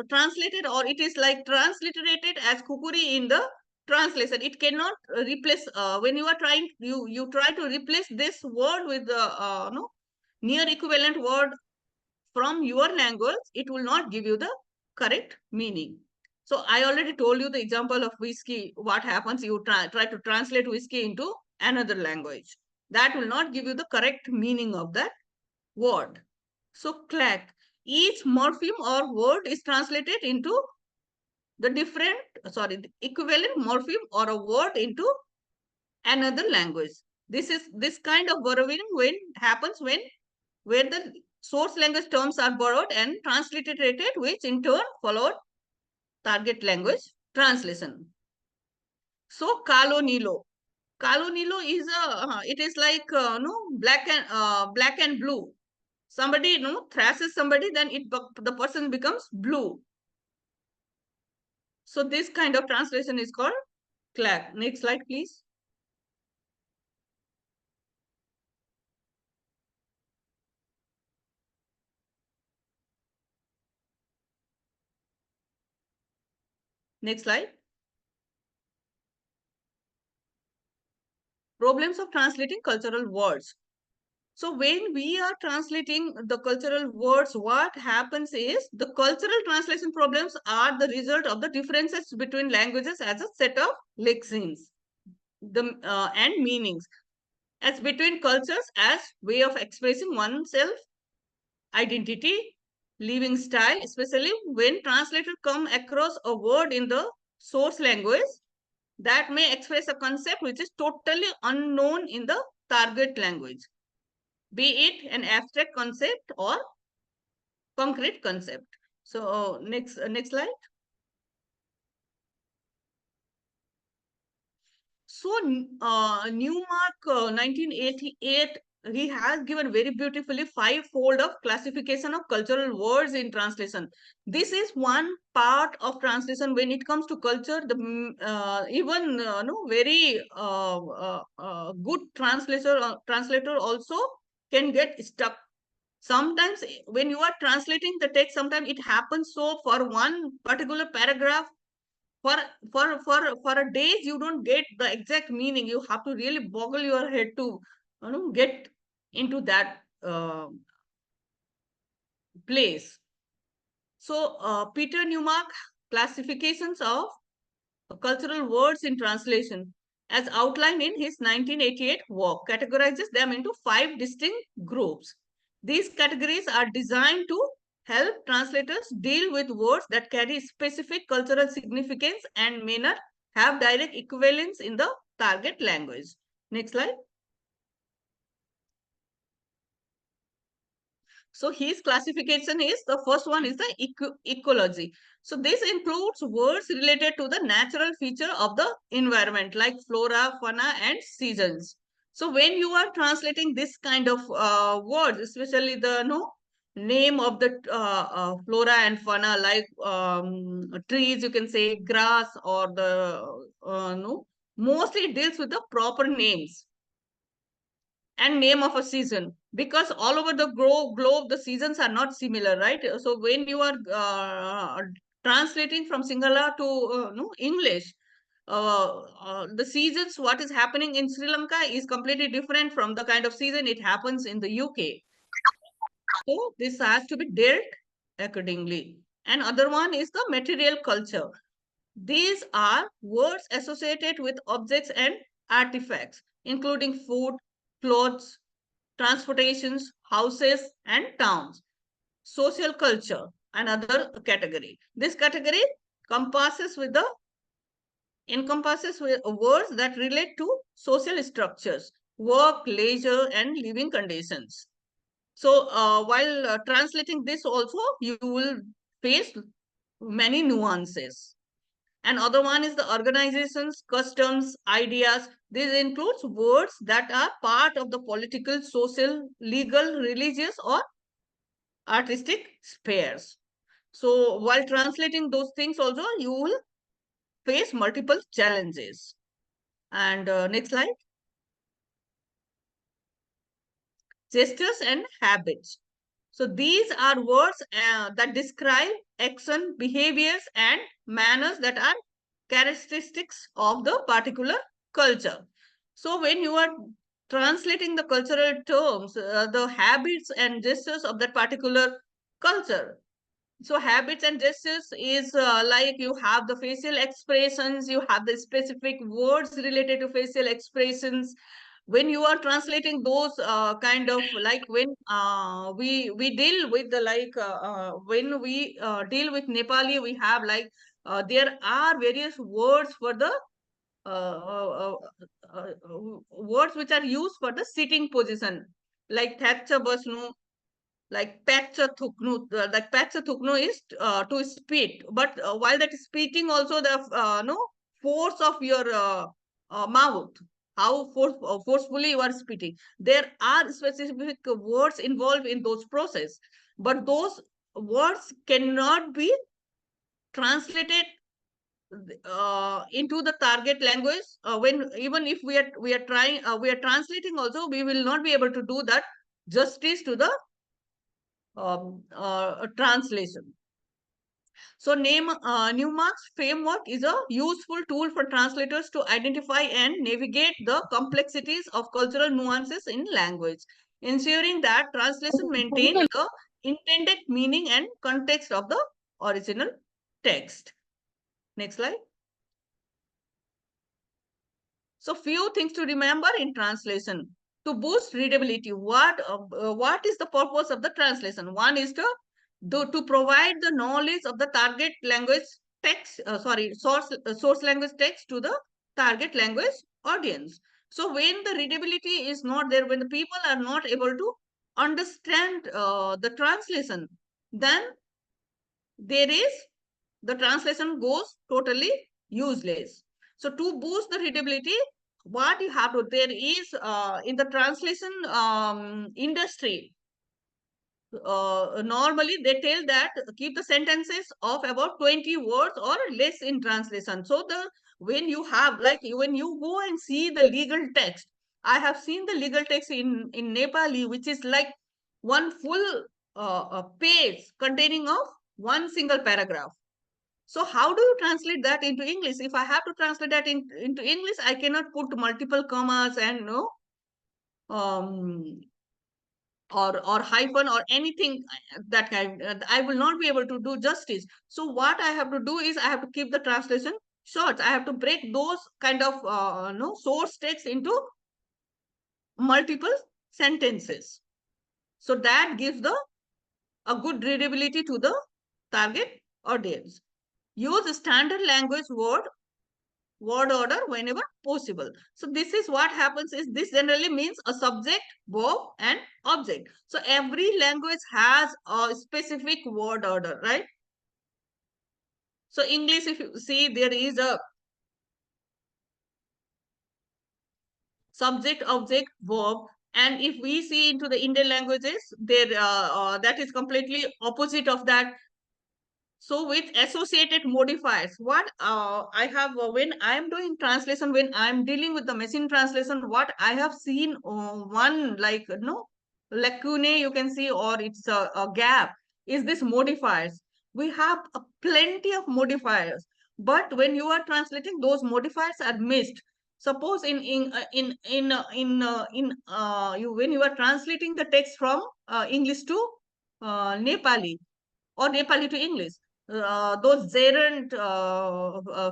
C: translated, or it is like transliterated as kukuri in the translation. It cannot replace, when you are trying, you try to replace this word with the no, near equivalent word from your language, it will not give you the correct meaning. So I already told you the example of whiskey. What happens, you try to translate whiskey into another language, that will not give you the correct meaning of that word. So clack, each morpheme or word is translated into the the equivalent morpheme or a word into another language. This kind of borrowing when happens when where the source language terms are borrowed and transliterated, which in turn followed target language translation. So Kalo Nilo. Kalo Nilo is it is like no, black and blue. Somebody thrashes somebody, then the person becomes blue. So this kind of translation is called clack. Next slide, please. Next slide. Problems of translating cultural words. So when we are translating the cultural words, what happens is the cultural translation problems are the result of the differences between languages as a set of lexemes and meanings, as between cultures as way of expressing oneself, identity, living style, especially when translators come across a word in the source language that may express a concept which is totally unknown in the target language, be it an abstract concept or concrete concept. So next slide. So Newmark 1988, he has given very beautifully five-fold of classification of cultural words in translation. This is one part of translation. When it comes to culture, the even no, very good translator also can get stuck. Sometimes when you are translating the text, sometimes it happens so for one particular paragraph, for for a days you don't get the exact meaning. You have to really boggle your head to get into that place. So Peter Newmark classifications of cultural words in translation, as outlined in his 1988 work, categorizes them into 5 distinct groups. These categories are designed to help translators deal with words that carry specific cultural significance and may not have direct equivalence in the target language. Next slide. So his classification is, the first one is the ecology. So this includes words related to the natural feature of the environment like flora, fauna and seasons. So when you are translating this kind of words, especially the name of the flora and fauna, like trees, you can say grass, or the no, mostly it deals with the proper names and name of a season, because all over the globe the seasons are not similar, right? So when you are translating from Sinhala to no English, the seasons, what is happening in Sri Lanka is completely different from the kind of season it happens in the UK. So this has to be dealt accordingly. And other one is the material culture. These are words associated with objects and artifacts, including food, clothes, transportations, houses, and towns. Social culture, another category. This category encompasses with words that relate to social structures, work, leisure, and living conditions. So while translating this also, you will face many nuances. And other one is the organizations, customs, ideas. This includes words that are part of the political, social, legal, religious, or artistic spheres. So while translating those things also, you will face multiple challenges. And next slide. Gestures and habits. So these are words that describe action, behaviors, and manners that are characteristics of the particular culture. So when you are translating the cultural terms, the habits and gestures of that particular culture. So habits and gestures is like you have the facial expressions, you have the specific words related to facial expressions. When you are translating those kind of, like when we deal with the when we deal with Nepali, we have like there are various words for the uh, uh, words which are used for the sitting position, like thatcha basnu, like patcha thuknu. Like patcha thuknu is to spit, but while that spitting also the no force of your mouth, how forcefully you are spitting. There are specific words involved in those process, but those words cannot be translated into the target language. When even if we are trying, we are translating also, we will not be able to do that justice to the translation. So Newmark's framework is a useful tool for translators to identify and navigate the complexities of cultural nuances in language, ensuring that translation maintains the intended meaning and context of the original text. Next slide. So few things to remember in translation. To boost readability, what is the purpose of the translation? One is to provide the knowledge of the target language text, source language text to the target language audience. So when the readability is not there, when the people are not able to understand the translation, then there is the translation goes totally useless. So to boost the readability, what you have to, there is in the translation industry, normally they tell that keep the sentences of about 20 words or less in translation. So the when you have, like when you go and see the legal text, I have seen the legal text in Nepali, which is like one full page containing of one single paragraph. So how do you translate that into English? If I have to translate that into English, I cannot put multiple commas and no um, or hyphen or anything that kind. I will not be able to do justice. So what I have to do is I have to keep the translation short. I have to break those kind of no source text into multiple sentences. So that gives the a good readability to the target audience. Use standard language word word order whenever possible. So this is what happens is this generally means a subject, verb and object. So every language has a specific word order, right? So English, if you see, there is a subject, object, verb. And if we see into the Indian languages, there that is completely opposite of that. So with associated modifiers, what I have when I am doing translation, when I am dealing with the machine translation, what I have seen one like no lacune you can see, or it's a gap, is this modifiers. We have plenty of modifiers, but when you are translating, those modifiers are missed. Suppose you when you are translating the text from English to Nepali or Nepali to English, those gerund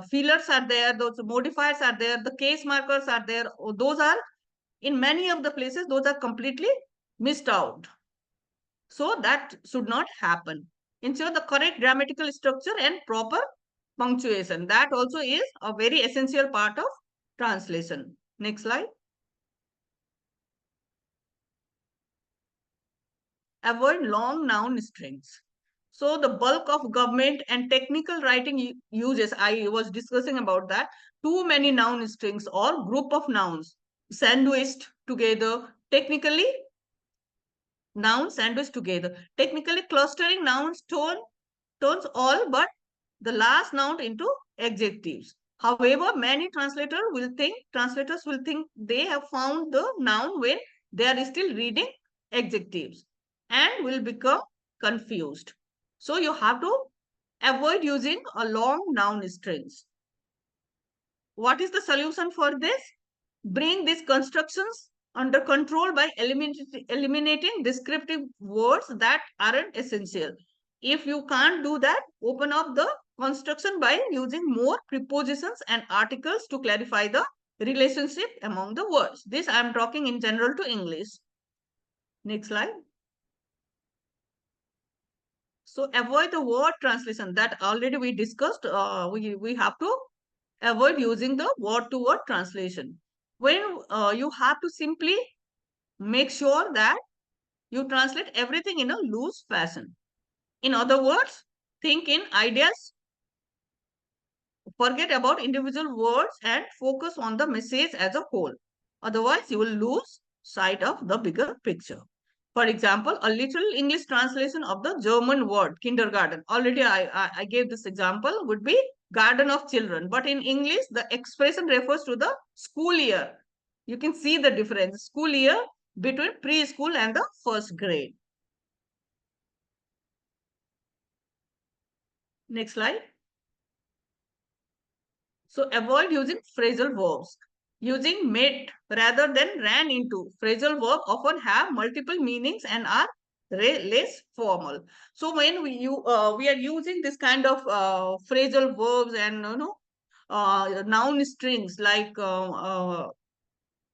C: fillers are there, those modifiers are there, the case markers are there. Those are in many of the places, those are completely missed out. So that should not happen. Ensure the correct grammatical structure and proper punctuation. That also is a very essential part of translation. Next slide. Avoid long noun strings. So the bulk of government and technical writing uses, I was discussing about that, too many noun strings or group of nouns sandwiched together, technically nouns sandwiched together, technically clustering nouns tones all but the last noun into adjectives. However, many translators will think they have found the noun when they are still reading adjectives and will become confused. So you have to avoid using a long noun strings. What is the solution for this? Bring these constructions under control by eliminating descriptive words that aren't essential. If you can't do that, open up the construction by using more prepositions and articles to clarify the relationship among the words. This I am talking in general to English. Next slide. So avoid the word translation that already we discussed. We have to avoid using the word-to-word translation. When you have to simply make sure that you translate everything in a loose fashion. In other words, think in ideas, forget about individual words and focus on the message as a whole. Otherwise, you will lose sight of the bigger picture. For example, a literal English translation of the German word kindergarten. Already I gave this example, would be garden of children. But in English, the expression refers to the school year. You can see the difference. School year between preschool and the first grade. Next slide. So avoid using phrasal verbs. Using met rather than ran into. Phrasal verbs often have multiple meanings and are less formal. So when we are using this kind of phrasal verbs and noun strings, like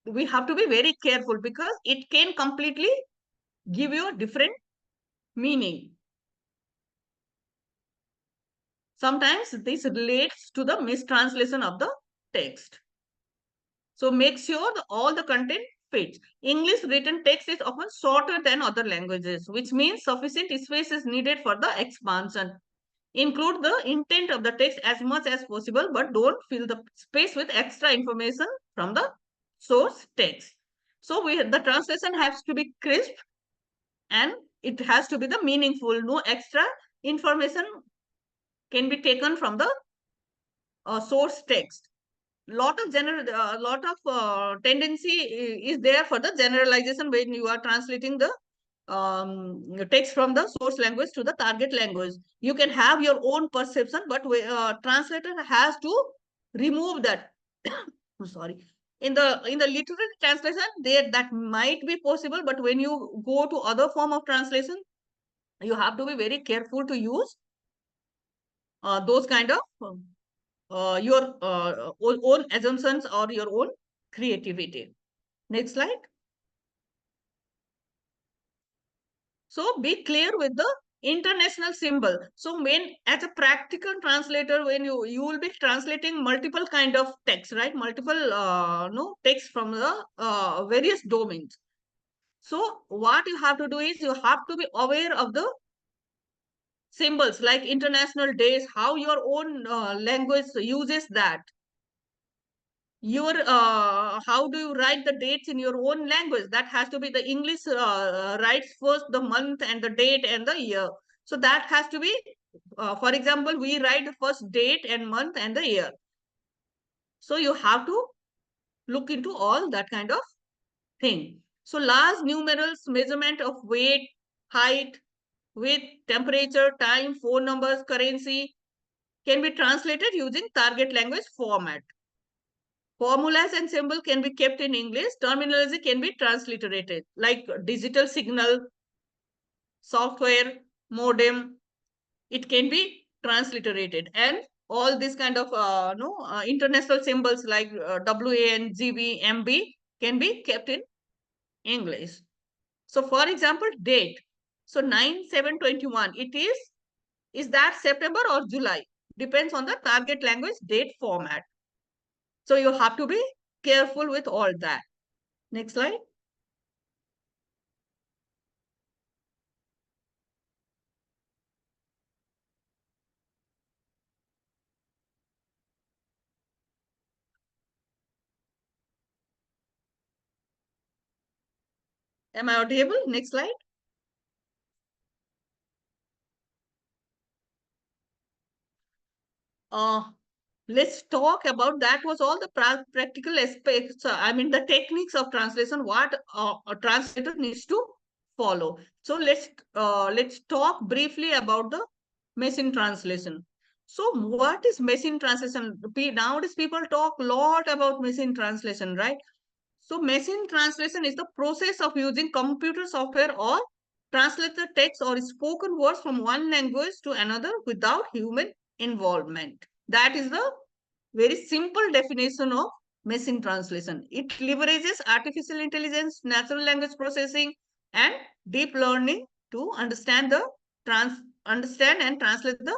C: we have to be very careful because it can completely give you a different meaning. Sometimes this relates to the mistranslation of the text. So make sure that all the content fits. English written text is often shorter than other languages, which means sufficient space is needed for the expansion. Include the intent of the text as much as possible, but don't fill the space with extra information from the source text. So the translation has to be crisp and it has to be the meaningful. No extra information can be taken from the source text. Lot of tendency is there for the generalization when you are translating the text from the source language to the target language. You can have your own perception, but translator has to remove that. Sorry. In the literary translation, there that might be possible, but when you go to other form of translation, you have to be very careful to use those kind of your own assumptions or your own creativity. Next slide. So be clear with the international symbol. So when as a practical translator, when you will be translating multiple kind of text, right? Multiple no text from the various domains. So what you have to do is you have to be aware of the symbols like international days, how your own language uses that. Your how do you write the dates in your own language? That has to be the English writes first the month and the date and the year. So that has to be, for example, we write the first date and month and the year. So you have to look into all that kind of thing. So large numerals, measurement of weight, height, width, temperature, time, phone numbers, currency can be translated using target language format. Formulas and symbol can be kept in English. Terminology can be transliterated, like digital signal, software, modem. It can be transliterated, and all these kind of no international symbols like WAN, GB, MB can be kept in English. So, for example, date. So 9/7/21. Is that September or July? Depends on the target language date format. So you have to be careful with all that. Next slide. Am I audible? Next slide. Uh, let's talk about that was all the practical aspects. I mean, the techniques of translation, what a translator needs to follow. So let's talk briefly about the machine translation. So what is machine translation? Nowadays people talk a lot about machine translation, right? So machine translation is the process of using computer software or translate the text or spoken words from one language to another without human involvement. That is the very simple definition of machine translation. It leverages artificial intelligence, natural language processing, and deep learning to understand and translate the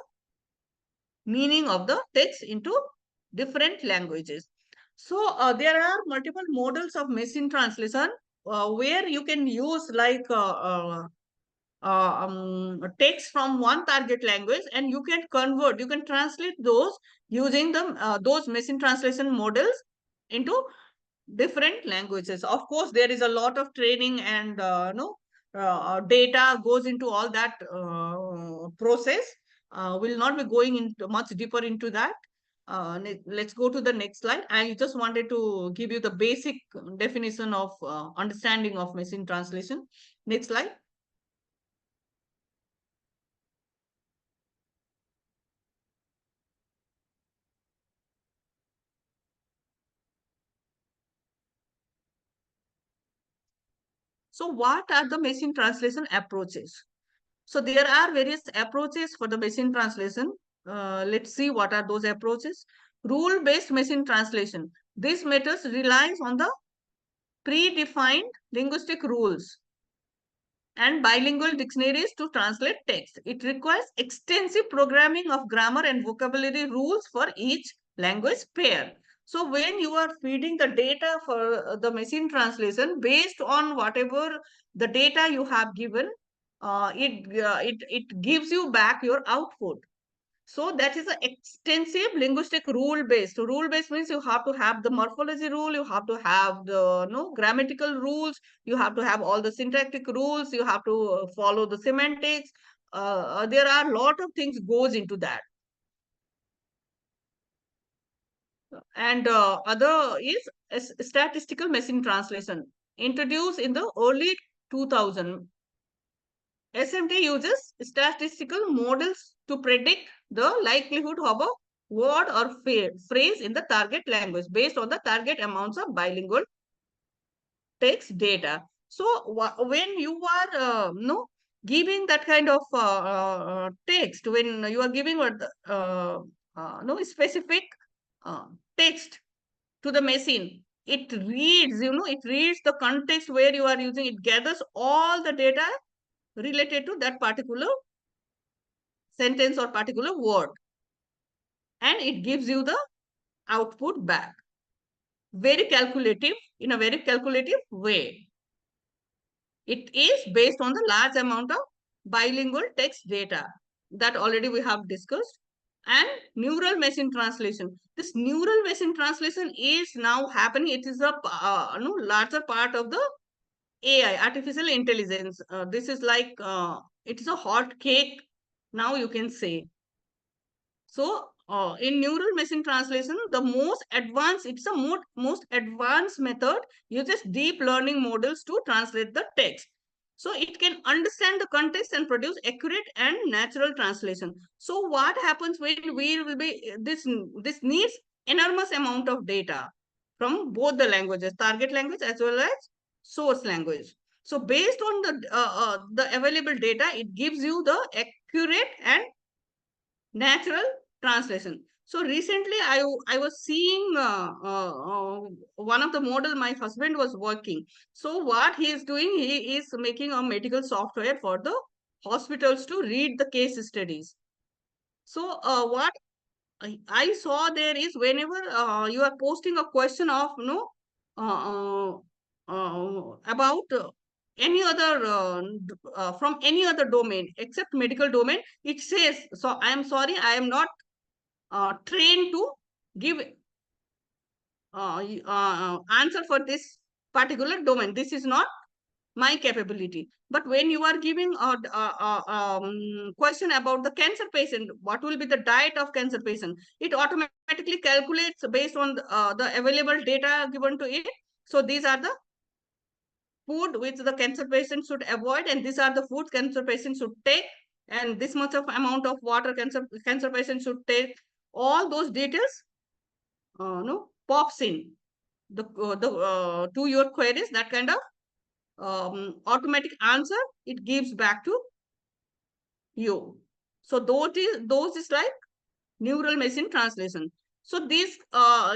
C: meaning of the text into different languages. So there are multiple models of machine translation where you can use like text from one target language, and you can convert, you can translate those using those machine translation models into different languages. Of course, there is a lot of training and no data goes into all that process. We'll not be going into much deeper into that. Let's go to the next slide. I just wanted to give you the basic definition of understanding of machine translation. Next slide. So what are the machine translation approaches? So there are various approaches for the machine translation. Let's see what are those approaches. Rule-based machine translation. This method relies on the predefined linguistic rules and bilingual dictionaries to translate text. It requires extensive programming of grammar and vocabulary rules for each language pair. So when you are feeding the data for the machine translation, based on whatever the data you have given, it gives you back your output. So that is an extensive linguistic rule based. So rule based means you have to have the morphology rule, you have to have the grammatical rules, you have to have all the syntactic rules, you have to follow the semantics. There are a lot of things goes into that. And other is statistical machine translation, introduced in the early 2000. SMT uses statistical models to predict the likelihood of a word or phrase in the target language based on the target amounts of bilingual text data. So when you are no giving that kind of text, when you are giving no specific uh, text to the machine, it reads, it reads the context where you are using, it gathers all the data related to that particular sentence or particular word, and it gives you the output back. Very calculative, in a very calculative way. It is based on the large amount of bilingual text data that already we have discussed. And neural machine translation. This neural machine translation is now happening. It is a larger part of the AI, artificial intelligence. This is like, it is a hot cake, now you can say. So in neural machine translation, the most advanced, it's a most advanced method uses deep learning models to translate the text. So it can understand the context and produce accurate and natural translation. So what happens when we will be, this needs enormous amount of data from both the languages, target language as well as source language. So based on the available data, it gives you the accurate and natural translation. So recently I was seeing one of the model my husband was working. So what he is doing, he is making a medical software for the hospitals to read the case studies. So what I saw there is, whenever you are posting a question of uh, about any other from any other domain except medical domain, it says, so I am sorry, I am not trained to give answer for this particular domain. This is not my capability. But when you are giving a question about the cancer patient, what will be the diet of cancer patient, it automatically calculates based on the available data given to it. So these are the food which the cancer patient should avoid, and these are the foods cancer patient should take, and this much of amount of water cancer patient should take. All those details no pops in the to your queries. That kind of automatic answer it gives back to you. So those is like neural machine translation. So this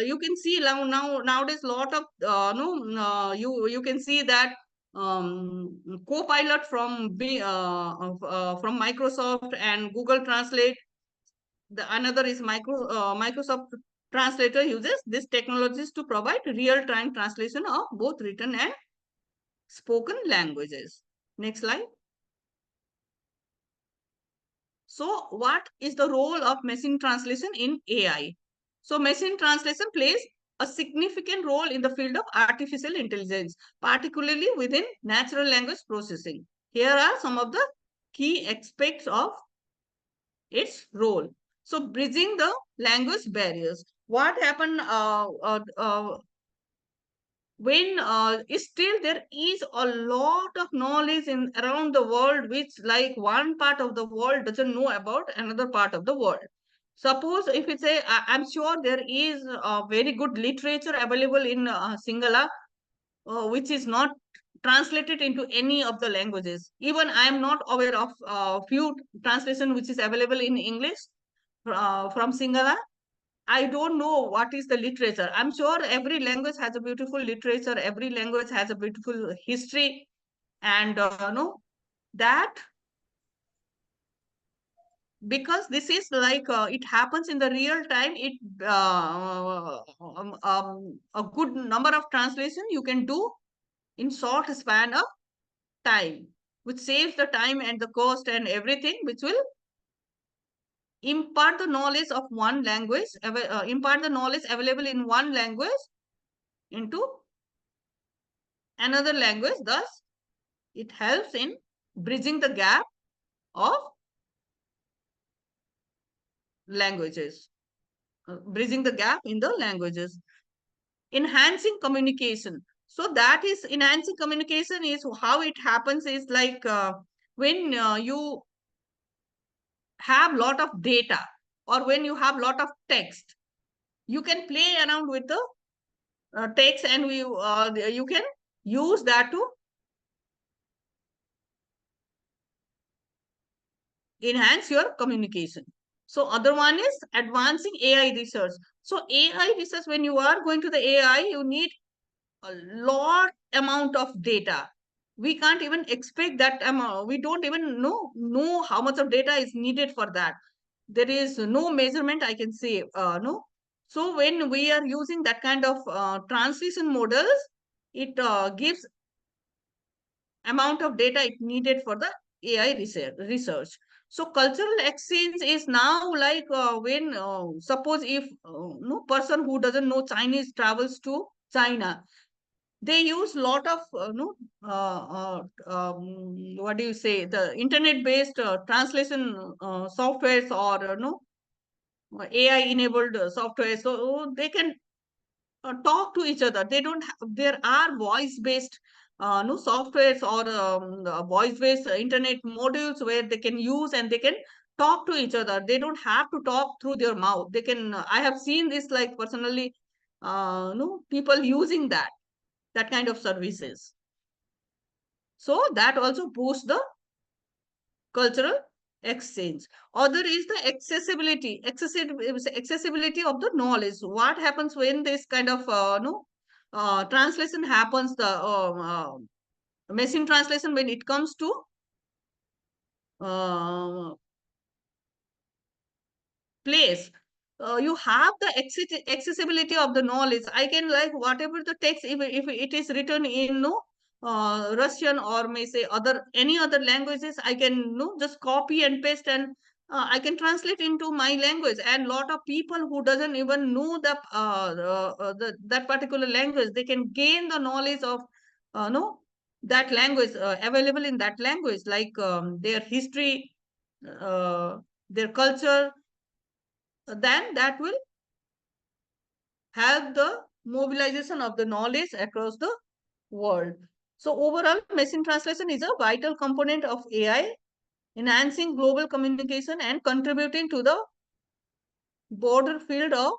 C: you can see nowadays lot of no you can see that Copilot from Microsoft and Google Translate. The another is Microsoft Translator uses these technologies to provide real-time translation of both written and spoken languages. Next slide. So what is the role of machine translation in AI? So machine translation plays a significant role in the field of artificial intelligence, particularly within natural language processing. Here are some of the key aspects of its role. So bridging the language barriers. What happened when still there is a lot of knowledge in around the world, which like one part of the world doesn't know about another part of the world. Suppose if it's a, I'm sure there is a very good literature available in Sinhala, which is not translated into any of the languages. Even I am not aware of few translation which is available in English from Sinhala. I don't know what is the literature. I'm sure every language has a beautiful literature. Every language has a beautiful history, and no, that because this is like it happens in the real time. It a good number of translation you can do in short span of time, which saves the time and the cost and everything, which will impart the knowledge of one language, impart the knowledge available in one language into another language. Thus, it helps in bridging the gap of languages, bridging the gap in the languages, enhancing communication. So that is enhancing communication is how it happens is like when you have lot of data or when you have lot of text, you can play around with the text, and you can use that to enhance your communication. So other one is advancing AI research. So AI research, when you are going to the AI, you need a lot amount of data. we can't even expect that amount. We don't even know how much of data is needed for that. There is no measurement I can say. No. So when we are using that kind of translation models, it gives amount of data it needed for the AI research. So cultural exchange is now like when suppose if no person who doesn't know Chinese travels to China, they use lot of no what do you say, the internet based translation softwares, or no AI enabled software, so they can talk to each other. They don't have, there are voice based no softwares, or voice based internet modules where they can use and they can talk to each other. They don't have to talk through their mouth. They can I have seen this like personally, no people using that kind of services. So that also boosts the cultural exchange. Other is the accessibility of the knowledge. What happens when this kind of no translation happens, the machine translation, when it comes to uh, place, you have the accessibility of the knowledge. I can like whatever the text, if it is written in no Russian, or may say other any other languages, I can no just copy and paste, and I can translate into my language. And lot of people who doesn't even know that particular language, they can gain the knowledge of no that language, available in that language, like their history, uh, their culture. Then that will help the mobilization of the knowledge across the world. So overall, machine translation is a vital component of AI, enhancing global communication and contributing to the broader field of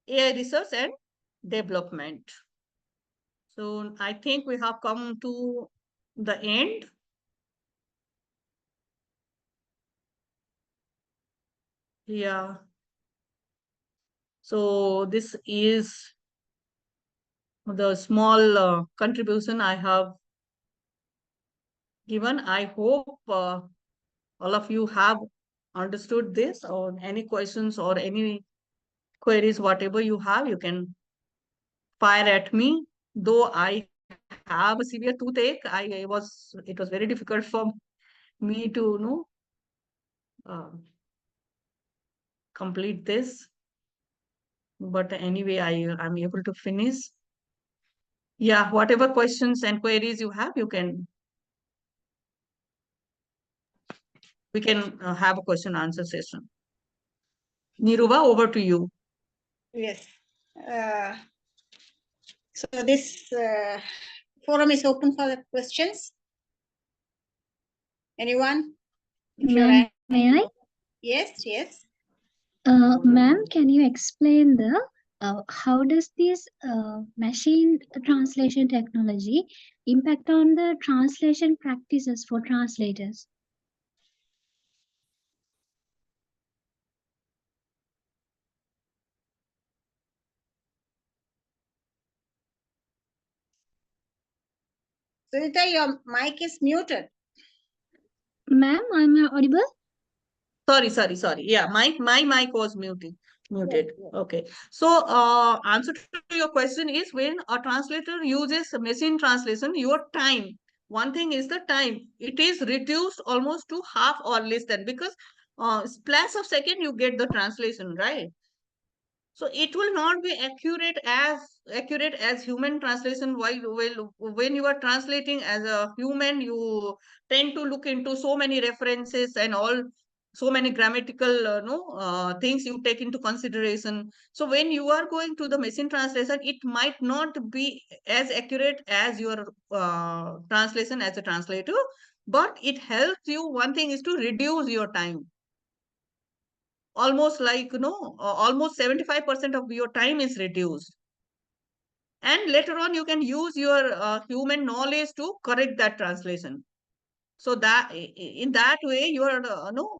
C: AI research and development. So I think we have come to the end. Yeah. So this is the small contribution I have given. I hope all of you have understood this, or any questions or any queries, whatever you have, you can fire at me. Though I have a severe toothache, it was very difficult for me to uh, complete this. But anyway, I'm able to finish. Yeah, whatever questions and queries you have, we can have a question answer session. Niruba, over to you.
B: Yes. So this forum is open for the questions. Anyone? If you're
D: Ma'am, may I?
B: Yes, yes.
D: Ma'am, can you explain the how does this machine translation technology impact on the translation practices for translators?
B: Sunita, your mic is muted.
D: Ma'am, I'm audible?
C: Sorry. Yeah, my mic was muted.
B: Yes.
C: Okay. So answer to your question is, when a translator uses machine translation, your time, one thing is the time, it is reduced almost to half or less than, because splash of second you get the translation, right? So it will not be accurate as human translation. While when you are translating as a human, you tend to look into so many references and all, so many grammatical no things you take into consideration. So when you are going to the machine translation, it might not be as accurate as your translation as a translator, but it helps you. One thing is to reduce your time, almost like almost 75% of your time is reduced, and later on you can use your human knowledge to correct that translation. So that in that way your no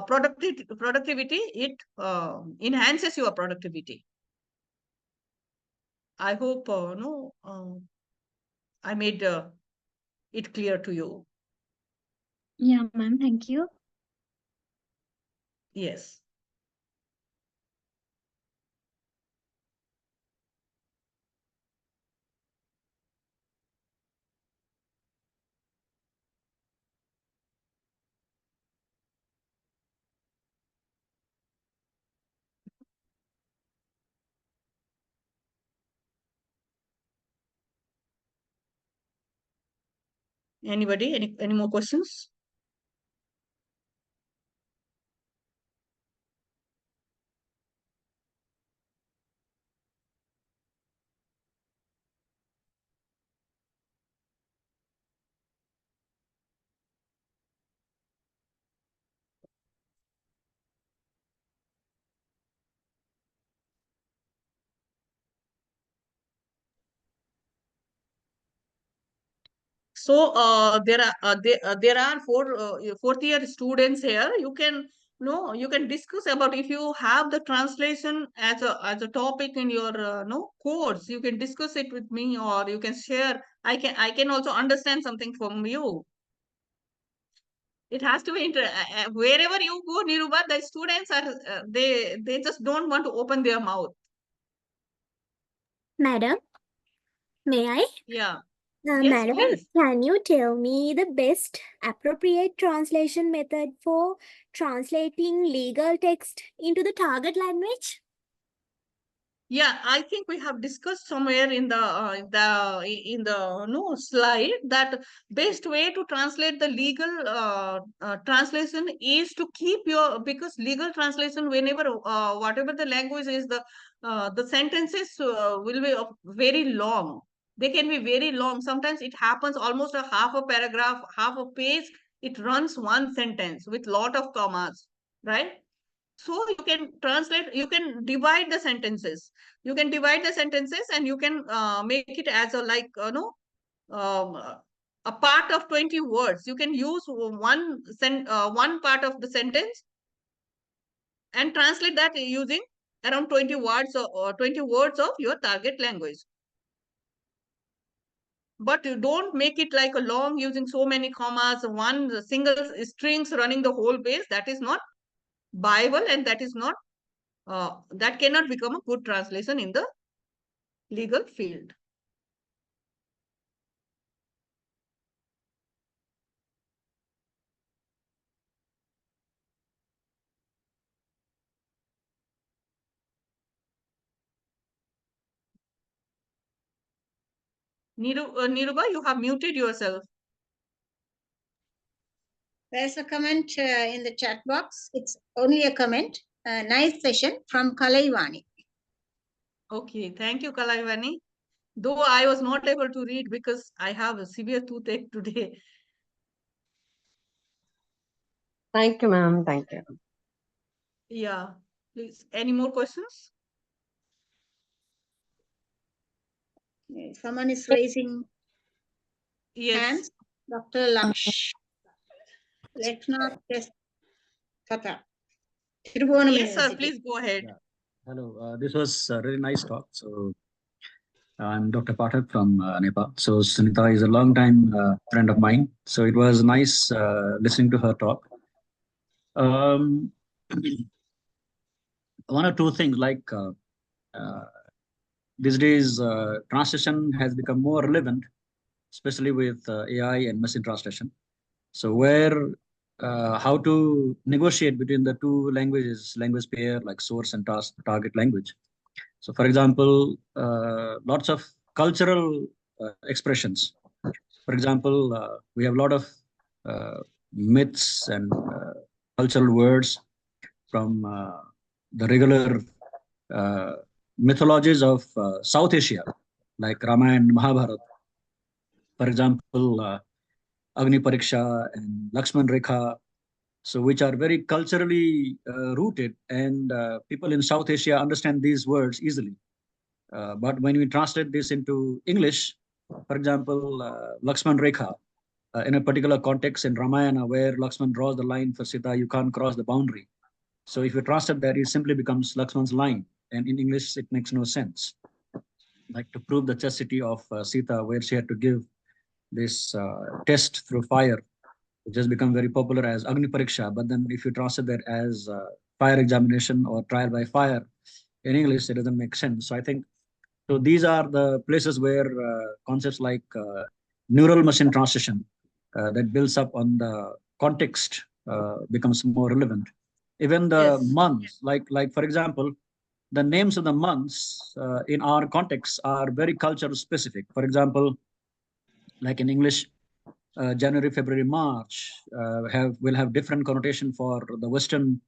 C: productivity, it enhances your productivity. I hope no I made it clear to you.
D: Yeah, ma'am. Thank you.
C: Yes. Anybody? Any more questions? So there are fourth year students here. You can you can discuss about if you have the translation as a topic in your course. You can discuss it with me, or you can share. I can also understand something from you. It has to be wherever you go, Niruba. The students are they just don't want to open their mouth.
E: Madam, may I?
C: Yeah. Yes,
E: Madam,
C: please.
E: can you tell me the best appropriate translation method for translating legal text into the target language?
C: Yeah, I think we have discussed somewhere in the no slide that best way to translate the legal translation is to keep your, because legal translation, whenever whatever the language is, the sentences will be very long. They can be very long. Sometimes it happens almost a half a paragraph, half a page. It runs one sentence with lot of commas, right? So you can translate, you can divide the sentences. You can divide the sentences and you can make it as a like um, uh, a part of 20 words. You can use one part of the sentence and translate that using around 20 words or 20 words of your target language. But you don't make it like a long using so many commas, one single strings running the whole page. That is not Bible, and that is not that cannot become a good translation in the legal field. Niruba, you have muted yourself.
B: There's a comment in the chat box. It's only a comment. Nice session from Kalaivani.
C: Okay, thank you, Kalaivani. Though I was not able to read because I have a severe toothache today.
F: Thank you, ma'am. Thank you.
C: Yeah, please. Any more questions?
B: Someone is raising
C: Yes.
B: hands. Dr. Laksh. Leknath Tata.
C: Yes, sir. Please go ahead.
G: Yeah. Hello, this was a really nice talk. So I'm Dr. Pathak from Nepal. So Sunita is a long time friend of mine. So it was nice listening to her talk. One or two things like these days translation has become more relevant, especially with AI and machine translation. So where how to negotiate between the two languages, language pair like source and target language. So, for example, lots of cultural expressions. For example, we have a lot of myths and cultural words from the regular uh, mythologies of South Asia, like Ramayana and Mahabharata. For example, Agni Pariksha and Lakshman Rekha, so which are very culturally rooted, and people in South Asia understand these words easily. But when we translate this into English, for example, Lakshman Rekha, in a particular context in Ramayana, where Lakshman draws the line for Sita, you can't cross the boundary. So if you translate that, it simply becomes Lakshman's line. And in English, it makes no sense. Like to prove the chastity of Sita, where she had to give this test through fire, which has become very popular as Agni Pariksha. But then if you translate that as fire examination or trial by fire in English, it doesn't make sense. So I think so. These are the places where concepts like neural machine translation that builds up on the context becomes more relevant. Even the
B: Yes.
G: months, like for example, the names of the months in our context are very cultural specific. For example, like in English, January, February, March will have different connotation for the Western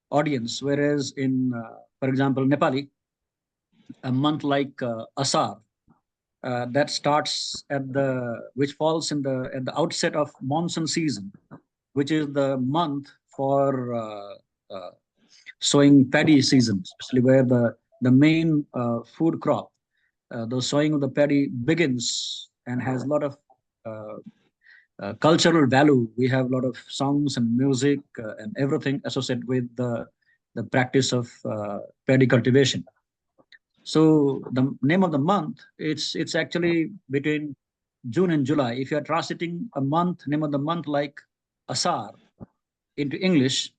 G: audience, whereas in, for example, Nepali, a month like Asar that starts at which falls in the at the outset of monsoon season, which is the month for sowing paddy season, especially where the main food crop, the sowing of the paddy begins and has a lot of uh, cultural value. We have a lot of songs and music and everything associated with the practice of paddy cultivation. So the name of the month, it's actually between June and July. If you are translating a month, name of the month like Asar into English,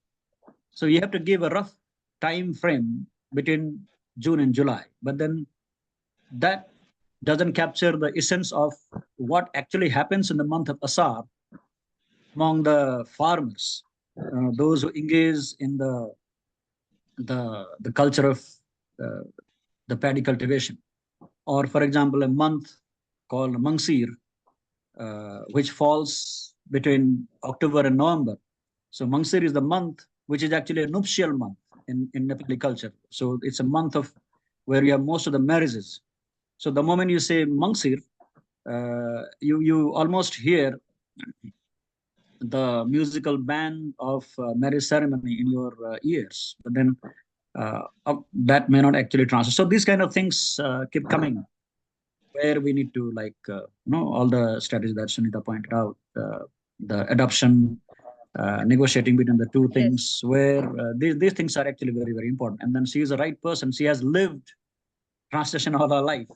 G: so you have to give a rough time frame between June and July. But then that doesn't capture the essence of what actually happens in the month of Asar among the farmers, those who engage in the culture of uh, the paddy cultivation. Or, for example, a month called Mangsir, which falls between October and November. So Mangsir is the month which is actually a nuptial month in Nepali culture. So it's a month of where you have most of the marriages. So the moment you say Mangsir, you almost hear the musical band of marriage ceremony in your ears, but then that may not actually translate. So these kind of things keep coming, where we need to all the strategies that Sunita pointed out, the adoption, negotiating between the two things, where these things are actually very, very important. And then she is the right person. She has lived translation all her life.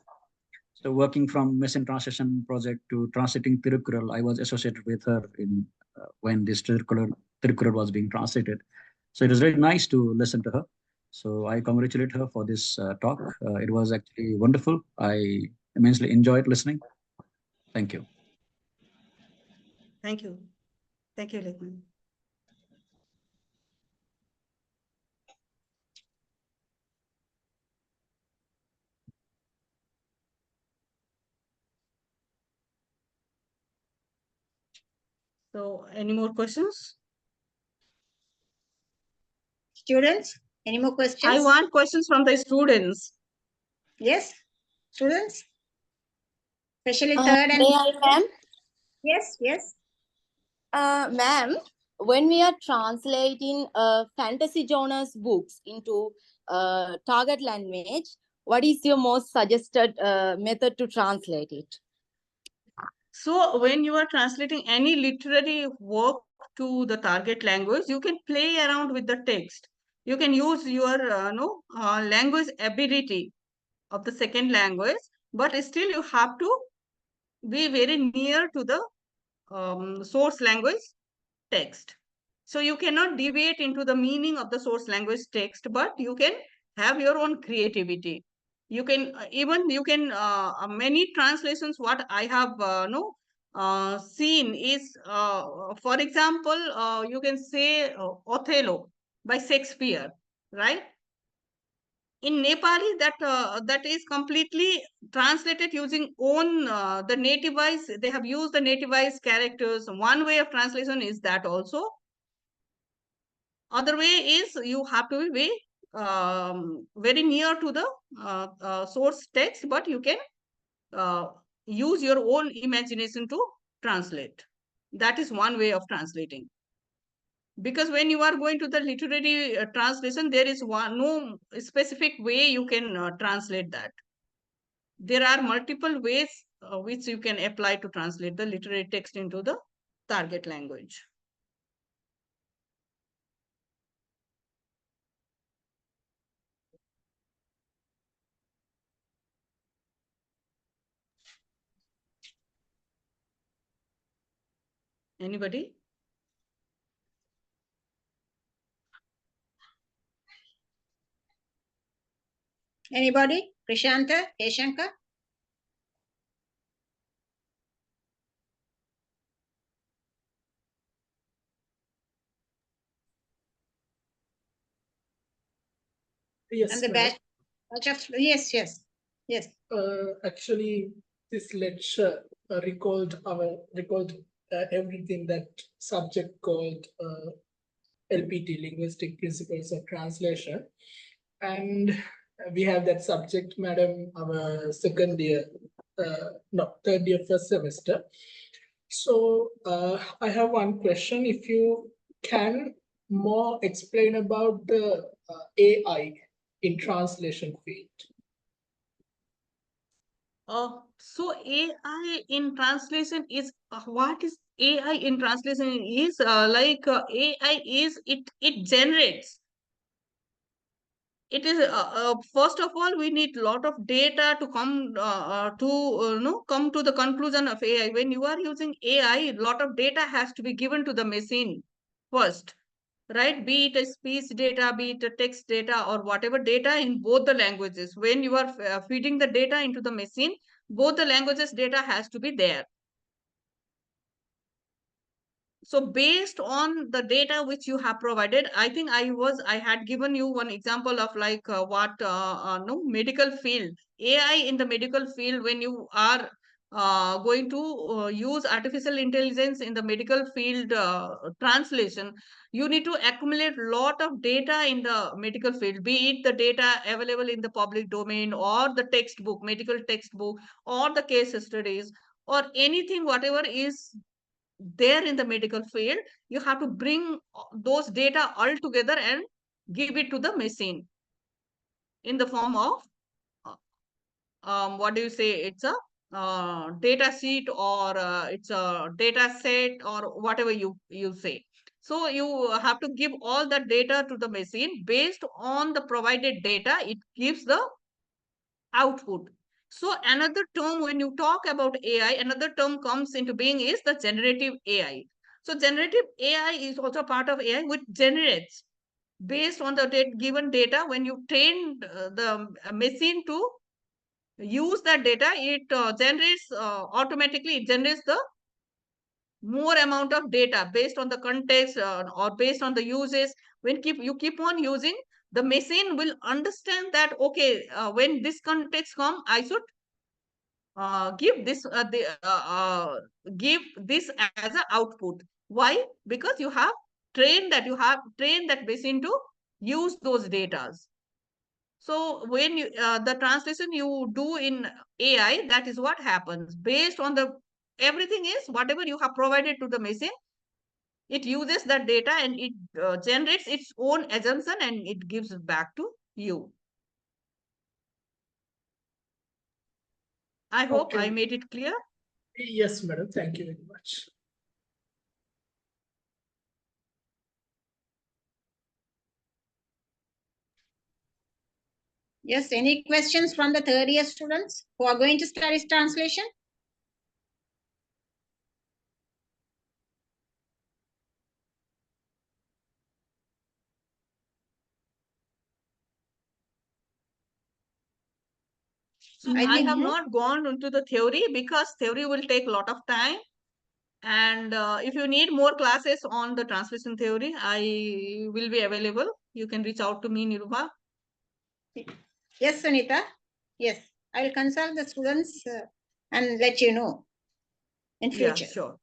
G: So working from machine translation project to translating Tirukkural, I was associated with her in when this Tirukkural was being translated. So it was very nice to listen to her. So I congratulate her for this talk. It was actually wonderful. I immensely enjoyed listening. Thank you.
C: Thank you. Thank you, Lekman. So, any more questions?
B: Students, any more questions?
C: I want questions from the students.
B: Yes, students, especially
H: Uh,
B: third and
H: may I, ma'am?
B: yes.
H: Ma'am, when we are translating fantasy genres books into target language, what is your most suggested method to translate it?
C: So when you are translating any literary work to the target language, you can play around with the text. You can use your language ability of the second language, but still you have to be very near to the source language text. So you cannot deviate into the meaning of the source language text, but you can have your own creativity. You can many translations. What I have seen is, for example, you can say Othello by Shakespeare, right? In Nepali, that is completely translated using own the nativized. They have used the nativized characters. One way of translation is that also. Other way is you have to be very near to the source text, but you can use your own imagination to translate. That is one way of translating. Because when you are going to the literary translation, there is no specific way you can translate that. There are multiple ways which you can apply to translate the literary text into the target language. Anybody?
B: Anybody? Krishanta, Keshanka?
I: Yes,
B: And the
I: madam.
B: batch of, yes.
I: Actually, this lecture recalled everything that subject called LPT, Linguistic Principles of Translation. And we have that subject, madam, our third year, first semester. So I have one question. If you can more explain about the AI in translation field.
C: So AI in translation is what is AI in translation is AI is it generates. It is first of all we need lot of data to come come to the conclusion of AI. When you are using AI, lot of data has to be given to the machine first, right? Be it a speech data, be it a text data, or whatever data in both the languages. When you are feeding the data into the machine, both the languages data has to be there. So based on the data which you have provided, I think I had given you one example of like medical field. AI in the medical field, when you are going to use artificial intelligence in the medical field translation, you need to accumulate lot of data in the medical field, be it the data available in the public domain or the textbook, medical textbook, or the case studies, or anything, whatever is there in the medical field. You have to bring those data all together and give it to the machine in the form of what do you say, it's a data sheet, or it's a data set, or whatever you say. So you have to give all the data to the machine. Based on the provided data, it gives the output. So another term, when you talk about AI, another term comes into being is the generative AI. So generative AI is also part of AI, which generates based on the given data. When you train the machine to use that data, it generates automatically, it generates the more amount of data based on the context or based on the uses. When you keep on using, the machine will understand that, okay, when this context come, I should give this give this as an output. Why? Because you have trained that machine to use those data. So when you the translation you do in AI, that is what happens. Based on the everything is whatever you have provided to the machine, it uses that data and it generates its own assumption and it gives it back to you. I hope I made it clear.
I: Yes, madam. Thank you very much.
B: Yes, any questions from the third year students who are going to study translation?
C: So I have not gone into the theory because theory will take a lot of time. And if you need more classes on the translation theory, I will be available. You can reach out to me, Nirupa.
B: Yes, Sunita. Yes, I will consult the students and let you know in future.
C: Yeah, sure.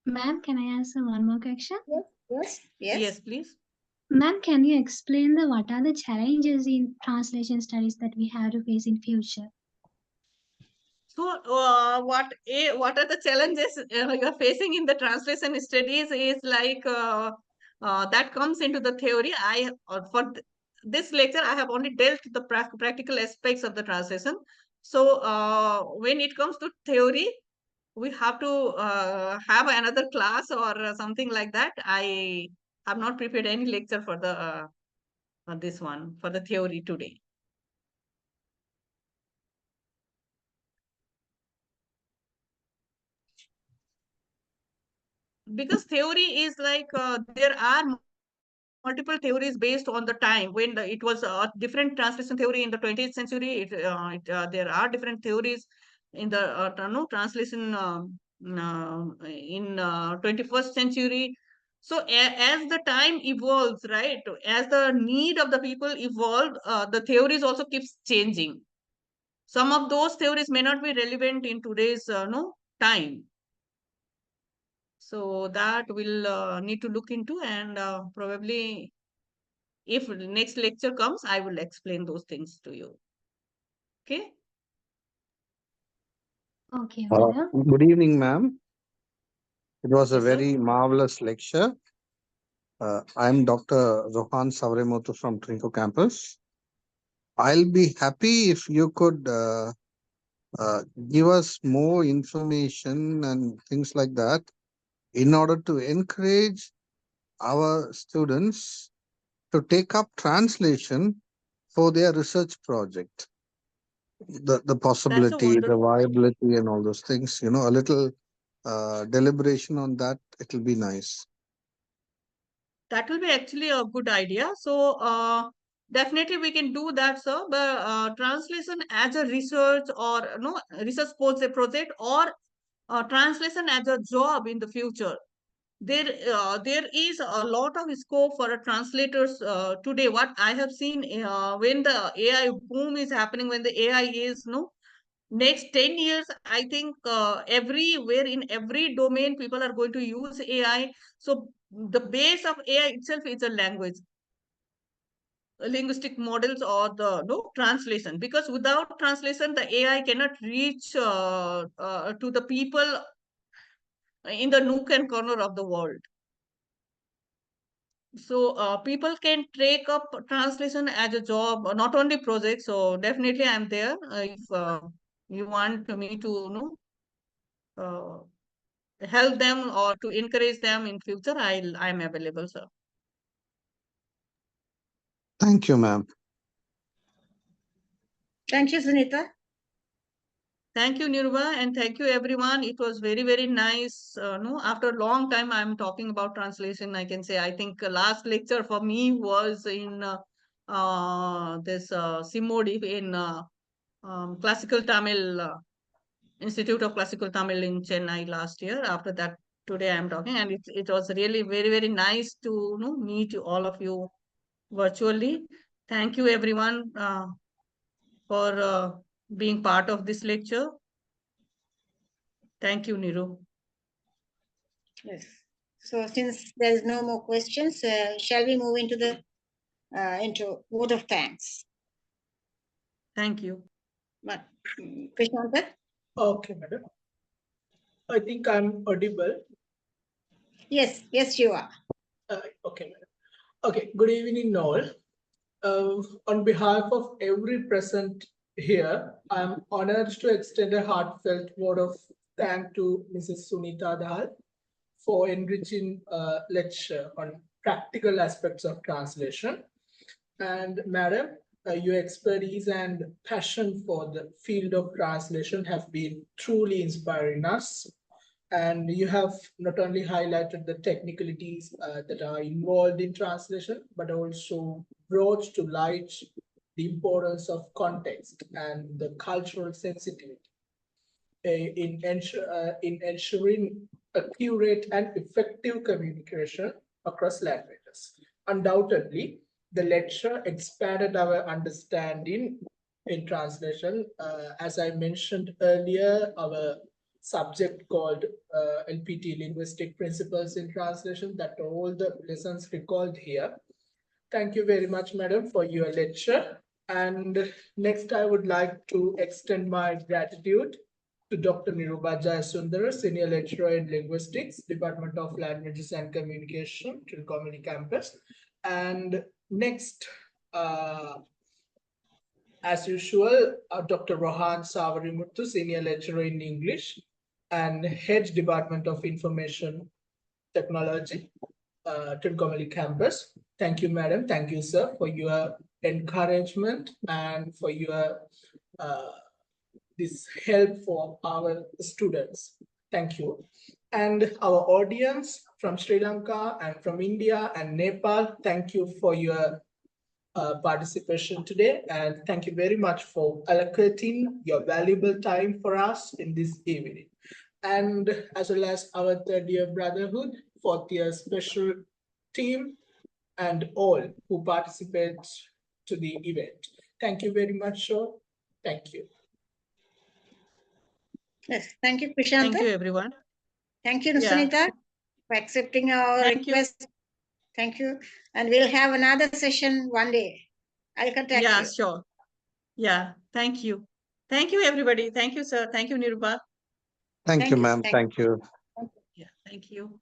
D: Ma'am, can I ask one more question?
C: Yes, please.
D: Ma'am, can you explain what are the challenges in translation studies that we have to face in future?
C: So what are the challenges you're facing in the translation studies is like that comes into the theory. For this lecture, I have only dealt with the practical aspects of the translation. So when it comes to theory, we have to have another class or something like that. I have not prepared any lecture for the this one for the theory today. because theory is like there are multiple theories based on the time when it was a different translation theory in the 20th century. There are different theories in the translation in 21st century. So as the time evolves, right, as the need of the people evolve, the theories also keeps changing. Some of those theories may not be relevant in today's time. So that we'll need to look into, and probably if the next lecture comes, I will explain those things to you. Okay.
D: Okay, madam.
J: Good evening, ma'am. It was a
C: Yes, sir.
J: very marvelous lecture. I'm Dr. Rohan Savremotu from Trinco campus. I'll be happy if you could give us more information and things like that in order to encourage our students to take up translation for their research project. The possibility, the
C: wonderful idea.
J: viability, and all those things. A little deliberation on that. It'll be nice.
C: That will be actually a good idea. So definitely we can do that, sir. But translation as a research or research project, or translation as a job in the future. There is a lot of scope for a translators today. What I have seen when the AI boom is happening, when the AI is next 10 years, I think everywhere in every domain people are going to use AI. So the base of AI itself is a language, linguistic models, or the translation, because without translation the AI cannot reach to the people in the nook and corner of the world. So people can take up translation as a job, not only project. So definitely I'm there. If you want me to help them or to encourage them in future, I'm available, sir.
J: Thank you, ma'am.
B: Thank you, Sunita.
C: Thank you, Niruba, and thank you, everyone. It was very, very nice. After a long time, I'm talking about translation. I can say I think last lecture for me was in this Simodi in Classical Tamil Institute of Classical Tamil in Chennai last year. After that, today I'm talking, and it was really very, very nice to meet all of you virtually. Thank you, everyone, for being part of this lecture. Thank you, Niru.
B: Yes. So since there is no more questions, shall we move into the vote of thanks?
C: Thank you.
B: Krishnanta?
I: Okay, madam. I think I'm audible.
B: Yes, you are.
I: Okay, madam. Okay, good evening, all. On behalf of every present here, I'm honored to extend a heartfelt word of thanks to Mrs. Sunita Dahal for enriching a lecture on practical aspects of translation. And madam, your expertise and passion for the field of translation have been truly inspiring us. And you have not only highlighted the technicalities that are involved in translation, but also brought to light the importance of context and the cultural sensitivity in ensuring accurate and effective communication across languages. Undoubtedly, the lecture expanded our understanding in translation. As I mentioned earlier, our subject called LPT, Linguistic Principles in Translation, that all the lessons recalled here. Thank you very much, madam, for your lecture. And next, I would like to extend my gratitude to Dr. Niruba Jayasundara, Senior Lecturer in Linguistics, Department of Languages and Communication, Trincomalee campus. And next, as usual, Dr. Rohan Savarimutu, Senior Lecturer in English and Head Department of Information Technology, Trincomalee campus. Thank you, madam. Thank you, sir, for your encouragement and for your this help for our students. Thank you. And our audience from Sri Lanka and from India and Nepal, thank you for your participation today. And thank you very much for allocating your valuable time for us in this evening. And as well as our third year brotherhood, fourth year special team, and all who participate to the event. Thank you very much, sir. Thank you.
B: Yes, thank you, Prashanta.
C: Thank you, everyone.
B: Thank you,
C: Yeah.
B: Sunita, for accepting our
C: Thank you.
B: request. Thank you. And we'll have another session one day. I'll contact
C: Yeah,
B: you.
C: sure. Yeah, thank you. Thank you, everybody. Thank you, sir. Thank you, Nirupa.
J: Thank you,
B: Thank you.
J: ma'am.
B: Thank
J: Thank you.
C: Yeah, thank you.